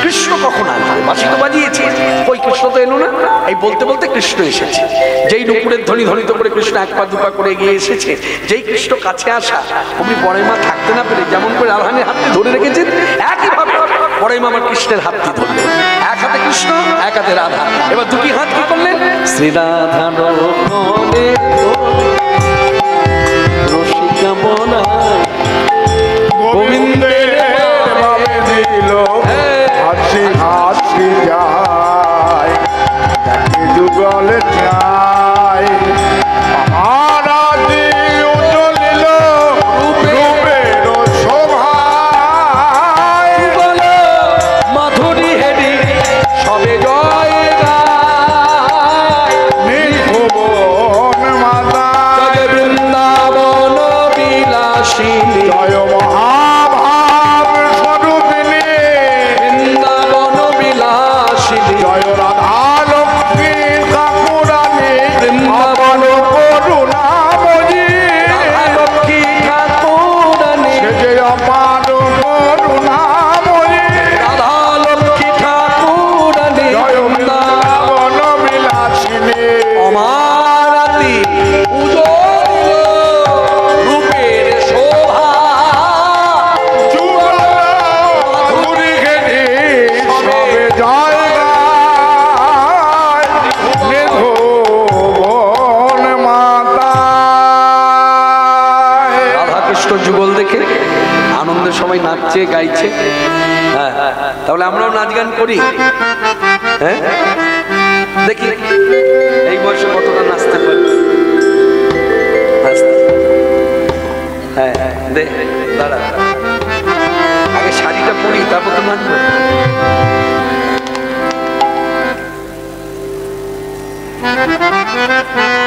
কৃষ্ণ কখন আসবে, বাঁশি তো বাজিয়েছে, ওই কৃষ্ণ তো এলো না। এই বলতে বলতে কৃষ্ণ এসেছে, যেই নুপুরের ধ্বনি ধ্বনিত করে কৃষ্ণ এক পা দুপা করে এগিয়ে এসেছে, যেই কৃষ্ণ কাছে আসা, অমনি বড়াই মা থাকতে না পেরে যেমন করে রাধারানীর হাতটি ধরে রেখেছেন, একইভাবে বড়াই মা আমার কৃষ্ণের হাতটি ধরলেন। এক হাতে কৃষ্ণ, এক হাতে রাধা, এবার দুটি হাত কি করলেন, শ্রী রাধা রসিকা বনায় গোবিন্দের ভাবে দিল হাসি হাসি যায়, তাকে যুগলে চাই মহারাজি উজ্জ্বলিল রূপের শোভায়, মাধুরী হেরি সবে জয় গায়, নির্ভুবন মাতা জয় বৃন্দাবন বিলাসিনী, জয় মহাভাব স্বরূপিণী, বৃন্দাবন বিলাসিনী, জয় রাধা লক্ষ্মী ঠাকুরানী, বৃন্দাবন করুণাময়ী, রাধা লক্ষ্মী ঠাকুরানী, সে যে অপার করুণাময়ী, রাধা লক্ষ্মী ঠাকুরানী, জয় বৃন্দাবন বিলাসিনী, অমারাতি উজ্জ্বল রূপের শোভা, যুগল মাধুরী ঘেনি সবে জয় গায়, নির্ভুবন মাতা। রাধাকৃষ্ণ যুগল দেখে আনন্দের সময় নাচছে গাইছে। হ্যাঁ, তাহলে আমরাও নাচ গান করি, হ্যাঁ দেখি এই বয়সে কতটা নাচতে পারি। হ্যাঁ দে দাঁড়া, আগে শাড়িটা পরি তারপর তো নাচবো।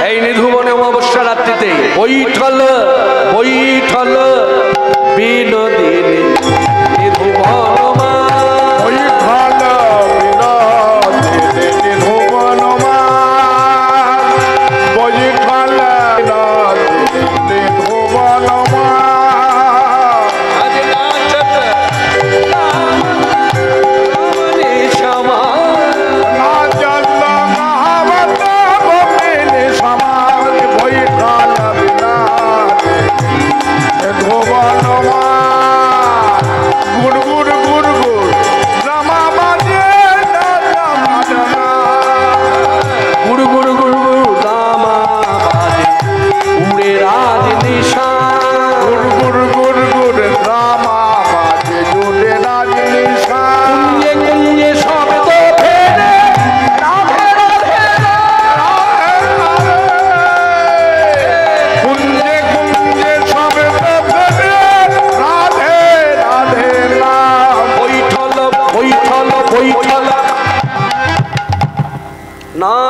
এই নিধুবনে অমাবস্যা রাত্রিতে বৈঠল বৈঠল বিনোদিনী নিধুবন মা, বৈঠল বিনোদিনী নিধুবন মা, বৈঠল বিনোদিনী নিধুবন মা, আজ নাচত রামনি শ্যামা, নাচল মহাবত গোপিনী সমাজ, বৈঠল বিনোদিনী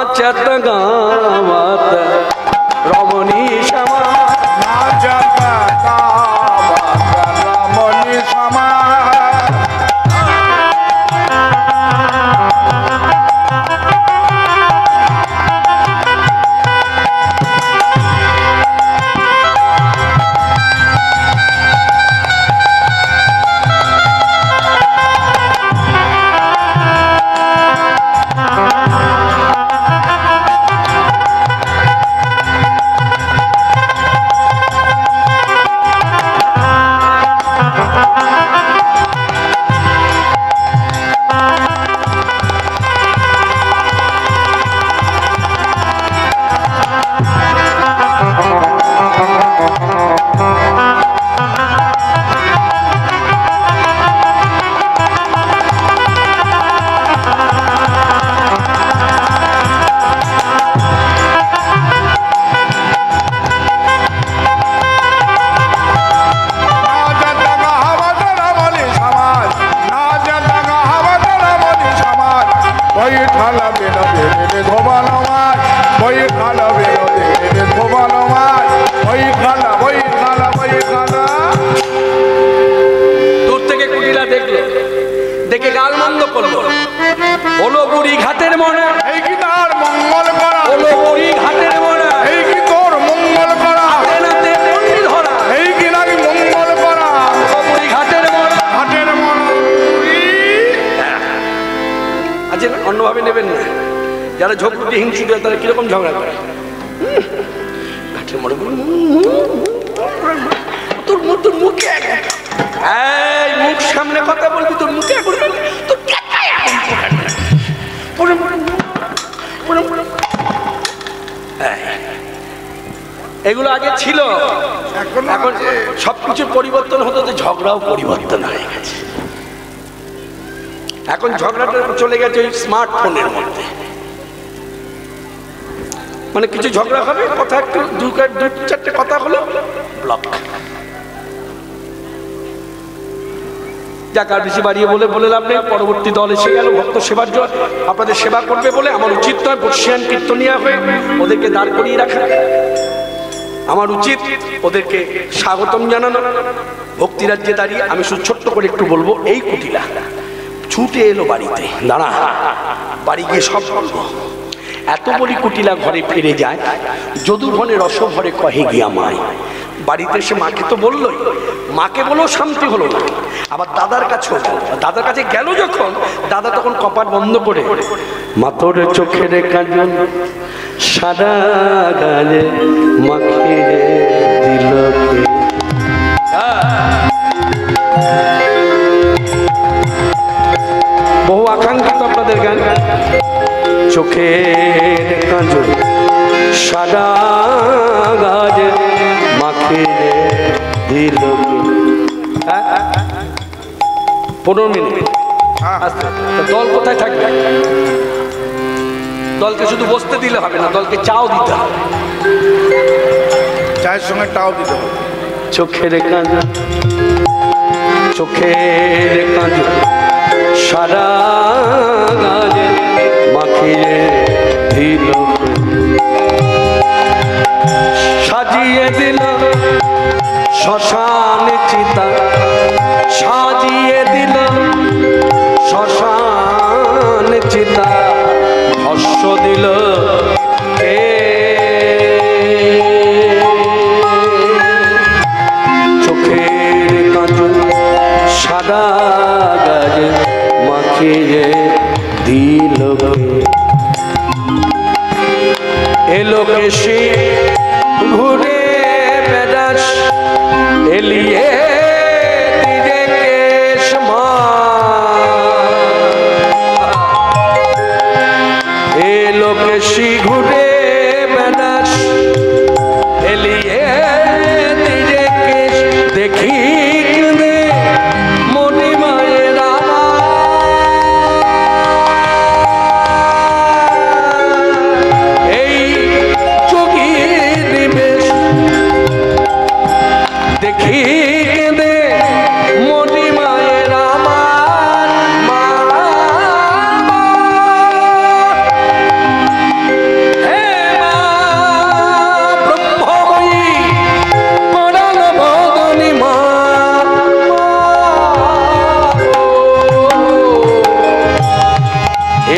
নাচত গাওয়াত রমণী শ্যামা, নাচত গাওয়াত রমণী শ্যামা। দেখে গালমন্দ করলো, হলো বুড়ি ঘাটের মনে, এই কি তার মঙ্গল করা, হলো বুড়ি ঘাটের মনে, এই কি তোর মঙ্গল করা, হাতে পন্ডি ধরা, এই কি নাকি মঙ্গল করা, হলো বুড়ি ঘাটের মনে, ঘাটের মনে। আচ্ছা অন্যভাবে নেবেন না, যারা ঝগড়ুটি হিংসুক তারা কিরকম ঝগড়া করে, ঘাটের মনে তোর মুখে এই মুখ সামনে কথা বলবি, তোর মুখে এগুলো আগে ছিল, এখন সবকিছুর পরিবর্তন হতো, তো ঝগড়াও পরিবর্তন হয়ে গেছে। এখন ঝগড়াটা চলে গেছে ওই স্মার্টফোনের মধ্যে, মানে কিছু ঝগড়া হবে, কথা একটু দু চারটে কথা হলো ব্লক। যাক আর বেশি বাড়িয়ে বলে লাভ নেই, পরবর্তী দল এসে গেল, ভক্ত সেবার জন্য আপনাদের সেবা করবে বলে আমার উচিত নয় বর্ষিয়ান কীর্তনিয়া হয়ে ওদেরকে দাঁড় করিয়ে রাখা, আমার উচিত ওদেরকে স্বাগতম জানানো। ভক্তিরাজ্যে দাঁড়িয়ে আমি ছোট্ট করে একটু বলবো, এই কুটিলা ছুটে এলো বাড়িতে, দাঁড়া বাড়ি গিয়ে সব বলবো। এত বলি কুটিলা ঘরে ফিরে যায়, যদুভনে রসভরে কহে গিয়া মায়। বাড়িতে এসে মাকে তো বললোই, মাকে বলেও শান্তি হলো না, আবার দাদার কাছেও গেল। দাদার কাছে গেল যখন, দাদা তখন কপাট বন্ধ করে, মাতর চোখের কাজল সারা গালে মাখিয়ে দিল কে। বহু আকাঙ্ক্ষিত আপনাদের গান, চোখের কাজল সারা গালে মাখিয়ে দিল কে। 15 মিনিট। দল কোথায় থাকবে? দলকে শুধু বসতে দিলে হবে না, দলকে চাও দিতে হবে, চায়ের সঙ্গে টাও দিতে হবে। চোখের কাজল চোখের কাজল সারা গালে মাখিয়ে দিল, সাজিয়ে দিল শ্মশান চিতা, সাজিয়ে দিল শ্মশান চিতা, ভস্য দিল কে। চোখের কাজল সাদা গায়ে মাখিয়ে দিল কে। এলো কেশে ঘুরে বেড়াস এলিয়ে দিরে কেশ মা, এলো কেশি ঘুরে বেড়াস এলিয়ে দিরে কেশ, দেখি কেঁদে মনি মায়ের এই যোগী নিবেশ, দেখি কেঁদে মনি মায়ের আমার মা।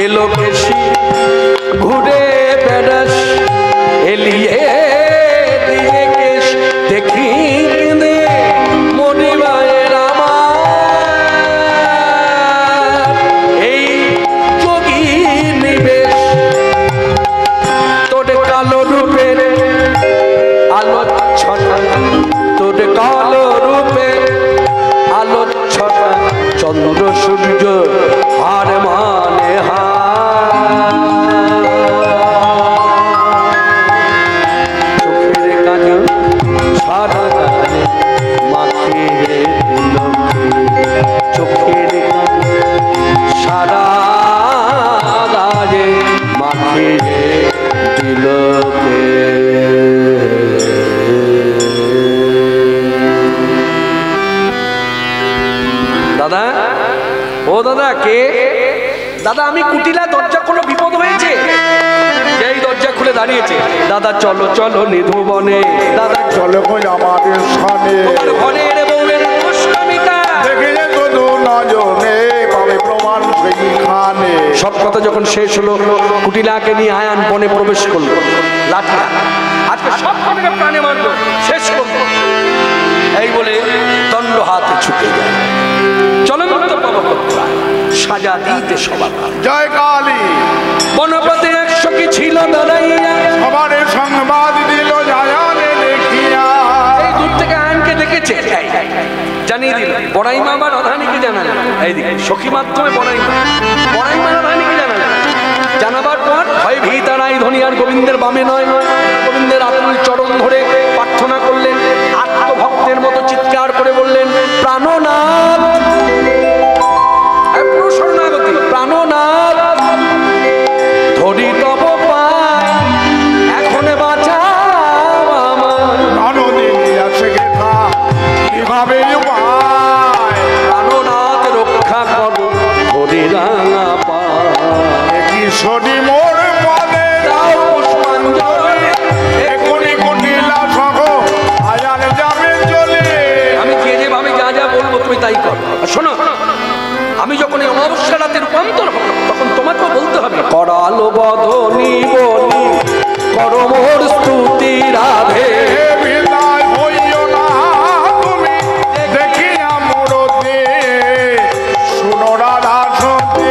এলো কেশি ঘুরে বেড়াস এলিয়ে দিয়ে কেশ দেখি কেঁদে মরিবায়ের আমার এই যোগী নিবেশ তোর কালো রূপের আলো ছটা তোর কালো রূপের আলো ছটা চন্দ্র সূর্য হার মানে চোখের কাজ সারা গায়ে মাখিয়ে দিল চোখের কাজ সারা গায়ে মাখিয়ে দিল দাদা ও দাদা কে দাদা আমি কুটিলা দরজা কোনো বিপদ হয়েছে যেই দরজা খুলে দাঁড়িয়েছে দাদা চলো চলো নিধুবনে দাদা চলো আমাদের সামনে তোমার ঘরের বউয়ের দুষ্টামিটা দেখে শুধু নজনে পাবে প্রমাণ সেইখানে। সব কথা যখন শেষ হলো কুটিলাকে নিয়ে আয়ান বনে প্রবেশ করলো লাঠি আজকে সব কথাকে প্রাণে মারলো শেষ করলো এই বলে দণ্ড হাতে ছুটে যায় চলন্ত পবনপুত্রা সাজা দিতে সবার জয় কালী বনপথে 100 কি ছিল দাঁড়াইয়া সবার সংবাদ দিল জায়ানে দেখিয়া এই দূর থেকে আয়নকে দেখেছে জানিয়ে দিল বড়াইমা বা রাধানীকে জানালেন এইদিকে সখী মাধ্যমে বড়াইমা রাধানীকে জানালেন জানাবার পর ভয় ভীতারাই ধনিয়ার গোবিন্দের বামে নয় গোবিন্দের আতুল চরণ ধরে প্রার্থনা করলেন আত্মভক্তের মতো চিৎকার করে বললেন প্রাণনাথ শরণাগতি প্রাণনাথ ধরি তব পায় এখন বাঁচাও আমার প্রাণদিন আছে কথা কিভাবে উপায় প্রাণনাথ রক্ষা করো ধরি রাঙা পায় কি শনি মোর পদে দাও পুষ্পাঞ্জলি এখনি কুটিলা সহ আয়ান যাবে চলে আমি যেভাবে যা যা বলবো তুমি তাই করো শোনো আমি যখন এই অমাবস্যা রাতে রূপান্তর হব তখন তোমাকেও বলতে হবে করালো বদনি বলি করো মোর স্তুতি রাধে বিদায় হইও না তুমি দেখিয়া মোরতে শুনো রাধা সতে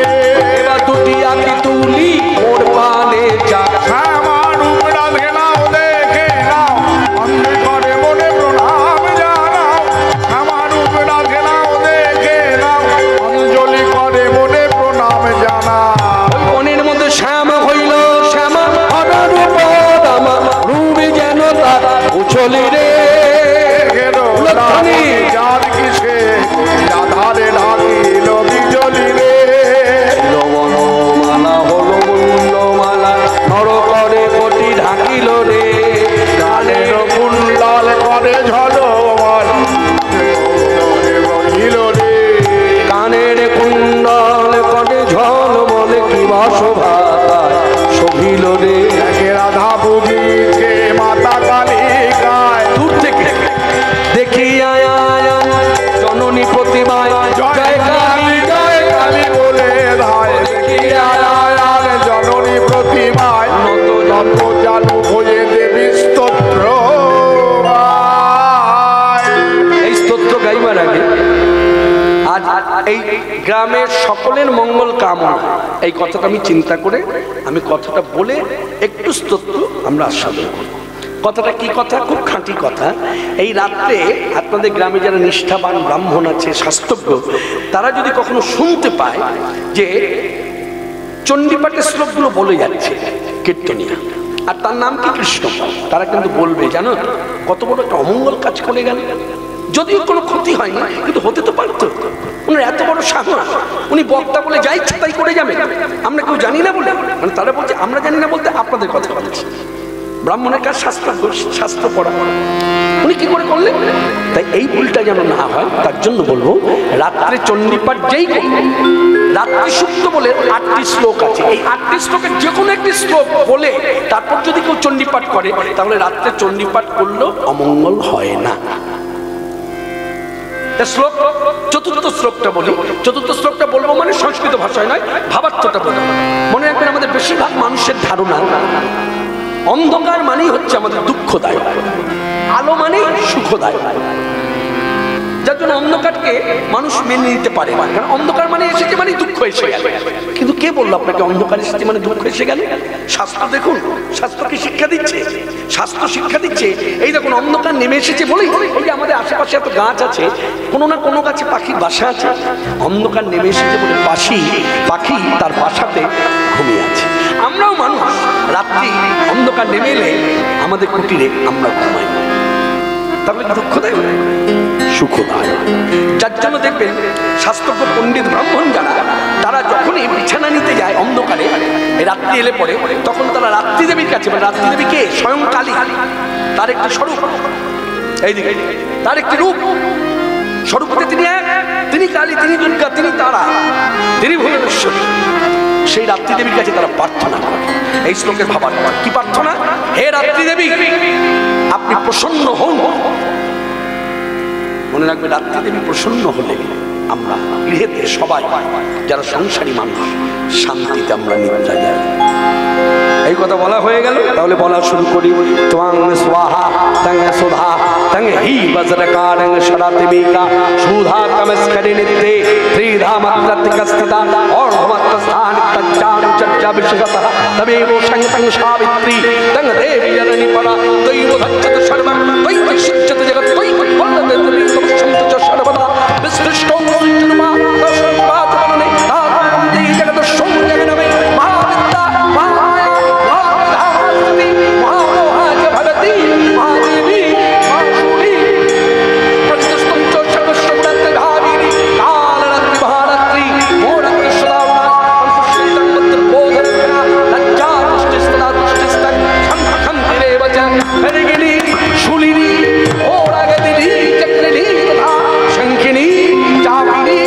এবার দুটি আঁকি তুলি মোর পানে যা আমার উপরা ঘেরাও দেখে নাও অন্ধে করে মনে প্রণাম জানাও আমার উপরা ঘেরাও দেখে নাও অঞ্জলি করে মনে প্রণাম জানাও বনের মধ্যে শ্যাম হইল শ্যামা হরূপ রামা রূপে যেন তার উছলি রে লক্ষণী যার কিসে রাধারে ডাকিল বিজলি রে মালা হলো মুন্ডমালা নর করে কোটি ঢাকিল রে কালের কুণ্ডল করে ঝলমল বহিল রে কানের কুণ্ডল করে ঝল বলে কি শোভা শোভিল রে একে রাধা বুঝিছে মাতা কালী গায় দূর থেকে দেখি আয়া জননী প্রতিমায় জয় কালী জয় কালী বলে ধায় দেখিয়া আয়ার জননী প্রতিমায় নত যত চালু হয়ে দেবী স্তোত্র এই স্তোত্র গাইবার আগে আজ এই গ্রামের সকলের মঙ্গল কামনা এই কথাটা আমি চিন্তা করে আমি কথাটা বলে একটু স্তোত্র আমরা আস্বাদন করব কথাটা কি কথা খুব খাঁটি কথা এই রাত্রে আপনাদের গ্রামে যারা নিষ্ঠাবান ব্রাহ্মণ আছে শাস্ত্রজ্ঞ তারা যদি কখনো শুনতে পায় যে চণ্ডীপাঠের শ্লোকগুলো বলে যাচ্ছে কীর্তনিয়া আর তার নাম কি কৃষ্ণ তারা কিন্তু বলবে জানো কত বড় একটা অমঙ্গল কাজ করে গেল যদিও কোনো ক্ষতি হয়নি কিন্তু হতে তো পারতো উনি এত বড় সাহস উনি বক্তা বলে যা ইচ্ছা তাই করে যাবে আমরা কেউ জানি না বলে মানে তারা বলছে আমরা জানি না বলতে আপনাদের কথা বলছি ব্রাহ্মণের কাজ শাস্ত্র পড়া উনি কি করে করলেন তাই এই ভুলটা যেন না হয় তার জন্য বলবো রাত্রে চণ্ডীপাঠ যেই করবেন রাত্রি সুক্ত বলে 8টি শ্লোক আছে এই 8টি শ্লোকের যে কোনো একটি শ্লোক বলে তারপর যদি কেউ চণ্ডীপাঠ করে তাহলে রাত্রে চণ্ডীপাঠ করলেও অমঙ্গল হয় না শ্লোক চতুর্থ শ্লোকটা বলি চতুর্থ শ্লোকটা বলবো মানে সংস্কৃত ভাষায় নয়, ভাবার্থটা বোঝা। মনে রাখবেন, আমাদের বেশিরভাগ মানুষের ধারণা অন্ধকার মানেই হচ্ছে আমাদের দুঃখদায়ক, আলো মানেই সুখদায়ক। যার জন্য অন্ধকারকে মানুষ মেনে নিতে পারে না, কারণ অন্ধকার মানে এসেছে মানে দুঃখ এসে গেল। কিন্তু কে বললো আপনাকে অন্ধকার এসেছে মানে দুঃখ এসে গেল? শাস্ত্র দেখুন, শাস্ত্র কি শিক্ষা দিচ্ছে? শাস্ত্র শিক্ষা দিচ্ছে এই দেখুন, অন্ধকার নেমে এসেছে বলেই এই যে আমাদের আশেপাশে এত গাছ আছে, কোনো না কোনো গাছে পাখির বাসা আছে। অন্ধকার নেমে এসেছে বলে পাখি তার বাসাতে ঘুমিয়ে আছে। আমরাও মানুষ, রাত্রি অন্ধকার নেমে এলে আমাদের কুটিরে আমরা ঘুমাই, তাহলে দুঃখদায়ক সুখদায়ক। যার জন্য দেখবেন শাস্ত্রজ্ঞ পণ্ডিত ব্রাহ্মণ যারা, তারা যখনই বিছানা নিতে যায় অন্ধকারে রাত্রি এলে পরে, তখন তারা রাত্রি দেবীর কাছে, মানে রাত্রি দেবী কে? স্বয়ং কালী, তার একটি স্বরূপ, এইদিকে তার একটি রূপ স্বরূপতে তিনি এক, তিনি কালী, তিনি দুর্গা, তিনি তারা, তিনি ভুবনেশ্বরী। সেই রাত্রি দেবীর কাছে তারা প্রার্থনা করে। এই শ্লোকের ভাবার কি প্রার্থনা? হে রাত্রি দেবী, আপনি প্রসন্ন হন। মনে রাখবে, রাত্রি দেবী প্রসন্ন হলে আমরা গৃহেতে সবাই যারা সংসারী মানুষ শান্তিতে আমরা নিদ্রা যাই। এই কথা বলা হয়ে গেল, তাহলে বলা শুরু করি। ত্বং স্বাহা তং সুধা তং হি বজ্রকারং শরাতিমিকা সুধা কমস্করি নিত্যে ত্রিধা মাত্রতিকস্ততা অর্ধমাত্রস্থান তজ্জান চর্চা বিশ্বতঃ তমেব সংতং সাবিত্রী তং দেবী জননী পরা তৈব ধচ্ছত সর্বং তৈব সৃজ্যত জগৎ তৈব বলতে তুমি তমসন্ত চ সর্বদা বিসৃষ্টং সুজনমা তস্মাৎ বননে তাতি জগৎ সংজগনমে মহাবিদ্যা মহামায়া মহাধামস্তি মহামোহাজ ভগতি মহাদেবী মহাশূরি প্রতিষ্ঠং চ সর্বস্বরাত্রি ভাবিনী কালরাত্রি মহারাত্রি মোরাত্রি সদাবনা পঞ্চশ্রীতং মত্র বোধনা লজ্জা দৃষ্টিস্তদা দৃষ্টিস্তং সম্ভখন্তিরেব চ হরিগিনী শুলিনী ওরাগদিনী চক্রিনী তথা শঙ্খিনী চাপিনী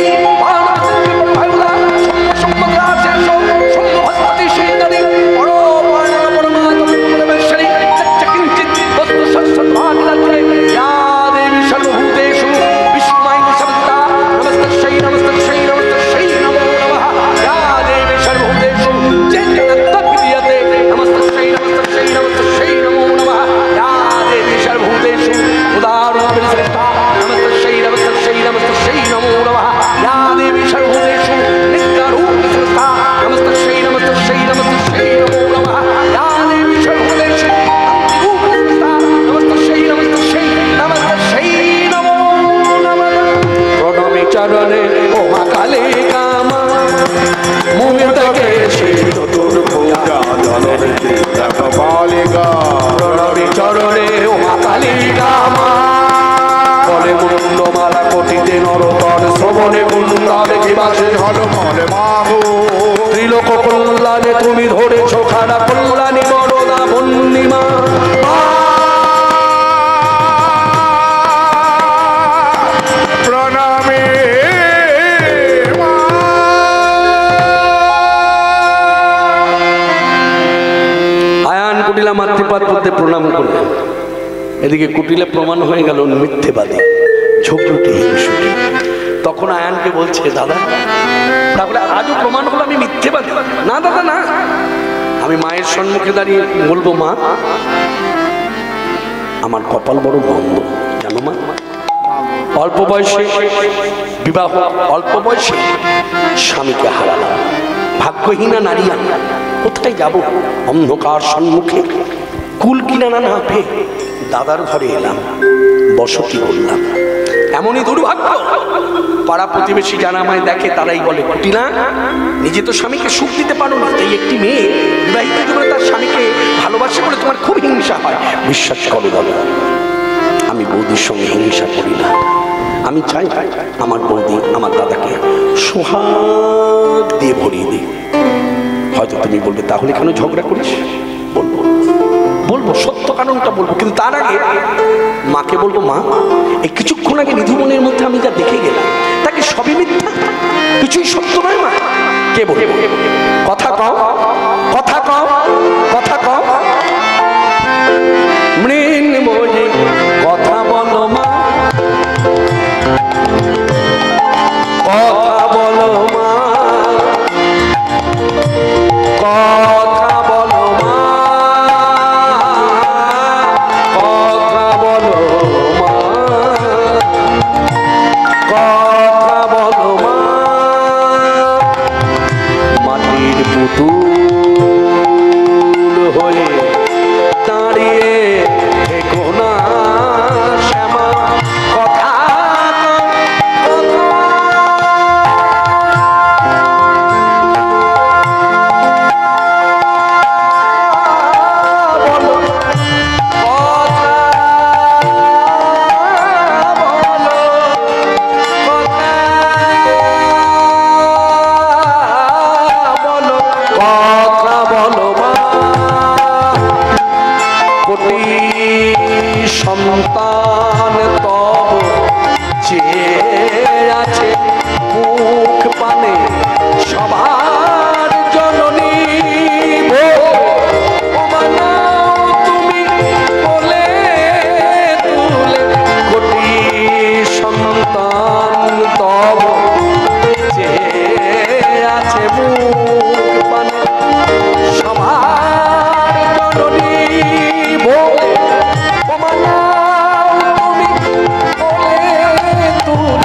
পার্বতী সম্মদ্রাসে সম্মহস্পতি সুন্দরী পরোপর্ণ পরমাত্ম পরমেশ্বরী কিঞ্চিৎ বস্তু সৎসদ্ভাগরাত্রে ইয়া দেবী সর্বভূতেষু বিস্ময়ং শব্দা নমস্তস্যৈ নমস্তস্যৈ নমস্তস্যৈ নমো নমঃ ইয়া দেবী সর্বভূতেষু চেতনত্বক্রিয়তে নমস্তস্যৈ নমস্তস্যৈ নমস্তস্যৈ নমো নমঃ ইয়া দেবী সর্বভূতেষু উদারূপবিশিষ্টা নমস্তস্যৈ নমস্তস্যৈ নমস্তস্যৈ নমো নমঃ ইয়া দেবী সর্বভূতেষু নিত্যরূপবিশিষ্টা নমস্তস্যৈ নমস্তস্যৈ নমস্তস্যৈ নমো নমঃ ইয়া দেবী সর্বভূতেষু অন্তিরূপবিশিষ্টা নমস্তস্যৈ নমস্তস্যৈ নমস্তস্যৈ নমো নমঃ। প্রণমে চরণে ও মা কালী কামা মুমিতকে সেই চতুর্ভুজা জননীতি জগপালিকা প্রণমে চরণে ও মা কালী কামা বলে মুন্ডমালা কোটিতে নরতর শ্রবণে কুণ্ডলে জীবাসে ঝলমলে মাগো ত্রিলোক কল্যাণে তুমি ধরেছ খানা কল্যাণী বরদা বন্দিমা প্রণামে মা। আয়ান কুটিলা মাতৃপাদ করতে প্রণাম করলেন। এদিকে কুটিলে প্রমাণ হয়ে গেল মিথ্যেবাদী, ঝগড়ুটি হিংসুটি। তখন আয়ানকে বলছে, দাদা তাহলে আজও প্রমাণ হলো আমি মিথ্যেবাদী? না দাদা না, আমি মায়ের সম্মুখে দাঁড়িয়ে বলবো, মা আমার কপাল বড় মন্দ জানো মা, অল্প বয়সে বিবাহ, অল্প বয়সে স্বামীকে হারালাম, ভাগ্যহীনা নারী আমি, কোথায় যাব? অন্ধকার সম্মুখে কুল কিনানা না পেয়ে দাদার ঘরে এলাম, বসতি করলাম। এমনই দুর্ভাগ্য, পাড়া প্রতিবেশী যারা আমায় দেখে তারাই বলে, কুটিলা নিজে তো স্বামীকে সুখ দিতে পারো না, তাই একটি মেয়ে বিবাহিত জীবনে তার স্বামীকে ভালোবাসে বলে তোমার খুব হিংসা হয়। বিশ্বাস করো দাদা, আমি বৌদির সঙ্গে হিংসা করি না। আমি চাই আমার বৌদি আমার দাদাকে সোহাগ দিয়ে ভরিয়ে দিই। হয়তো তুমি বলবে, তাহলে কেন ঝগড়া করিস? বলবো বলবো সত্য কারণটা বলবো, কিন্তু তার আগে মাকে বলবো, মা এই কিছুক্ষণ আগে নিধুমনের মধ্যে আমি যা দেখে গেলাম তাকে সবই মিথ্যা, কিছুই সত্য নয় মা। কে বলবে? কথা কও, কথা কও, কথা কও। মৃন্ময়ী কথা বলো মা, কথা বলো মা, আছে মুখ পানে সবার জননী বলে তুমি বলে তুই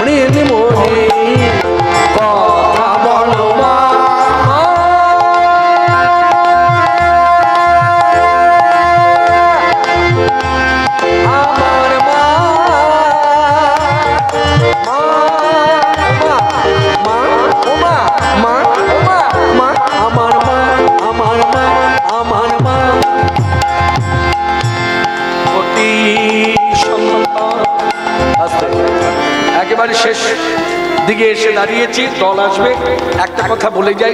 মৃন্ময়ী কথা বলো মা আমার মা একেবারে শেষ দিকে এসে দাঁড়িয়েছি, দল আসবে। একটা কথা বলে যাই,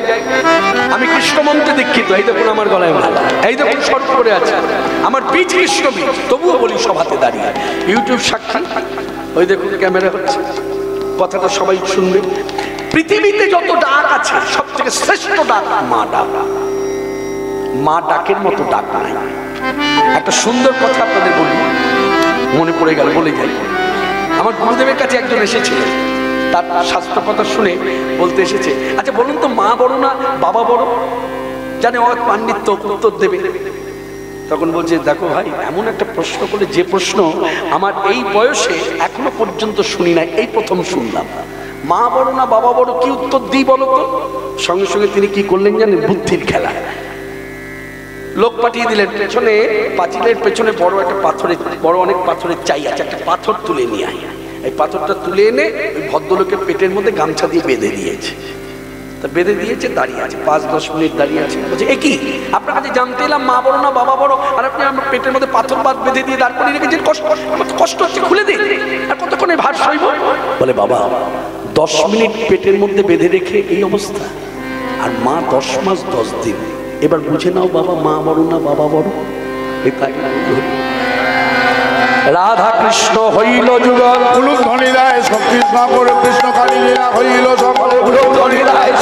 আমি কৃষ্ণ মন্ত্রে দীক্ষিত। এই দেখুন আমার গলায় মালা, এই দেখুন শর্ট করে আছে, আমার বীজ কৃষ্ণ বীজ। তবুও বলি সভাতে দাঁড়িয়ে, ইউটিউব সাক্ষী, ওই দেখুন ক্যামেরা হচ্ছে, কথাটা সবাই শুনবে। পৃথিবীতে যত ডাক আছে সব থেকে শ্রেষ্ঠ ডাক মা ডাক। মা ডাকের মতো ডাক নাই। একটা সুন্দর কথা আপনাদের বলি, মনে পড়ে গেল, বলে যাই। আমার গুরুদেবের কাছে একজন এসেছিলেন, তার শাস্ত্র কথা শুনে বলতে এসেছে, আচ্ছা বলুন তো মা বড় না বাবা বড়? জানে অনেক পাণ্ডিত্য উত্তর দেবে। তখন বলছে, দেখো ভাই, এমন একটা প্রশ্ন করলে যে প্রশ্ন আমার এই বয়সে এখনো পর্যন্ত শুনি না, এই প্রথম শুনলাম। মা বড় না বাবা বড়, কি উত্তর দিই বলো তো? সঙ্গে সঙ্গে তিনি কি করলেন জানেন? বুদ্ধির খেলা। লোক পাঠিয়ে দিলেন, পেছনে পাঁচিলের পেছনে বড় একটা পাথরের, বড় অনেক পাথরের চাই আছে, একটা পাথর তুলে নিয়ে আয়। এই পাথরটা তুলে এনে ওই ভদ্রলোকের পেটের মধ্যে গামছা দিয়ে বেঁধে দিয়েছে। তা বেঁধে দিয়েছে, দাঁড়িয়ে আছে, 5-10 মিনিট দাঁড়িয়ে আছে। বলছে, এ কি, আপনার কাছে জানতে এলাম মা বড় না বাবা বড়, আর আপনি আমার পেটের মধ্যে পাথর বাদ বেঁধে দিয়ে দাঁড় করিয়ে রেখেছেন, কষ্ট হচ্ছে, খুলে দিন, আর কতক্ষণে ভার সইব? বলে, বাবা 10 মিনিট পেটের মধ্যে বেঁধে রেখে এই অবস্থা, আর মা 10 মাস 10 দিন। এবার বুঝে নাও বাবা, মা বড় না বাবা বড়? রাধা কৃষ্ণ হইল যুগল, উলুধ্বনি দেয় শক্তি সাগর, কৃষ্ণ কালী লীলা হইল সকল, উলুধ্বনি দেয়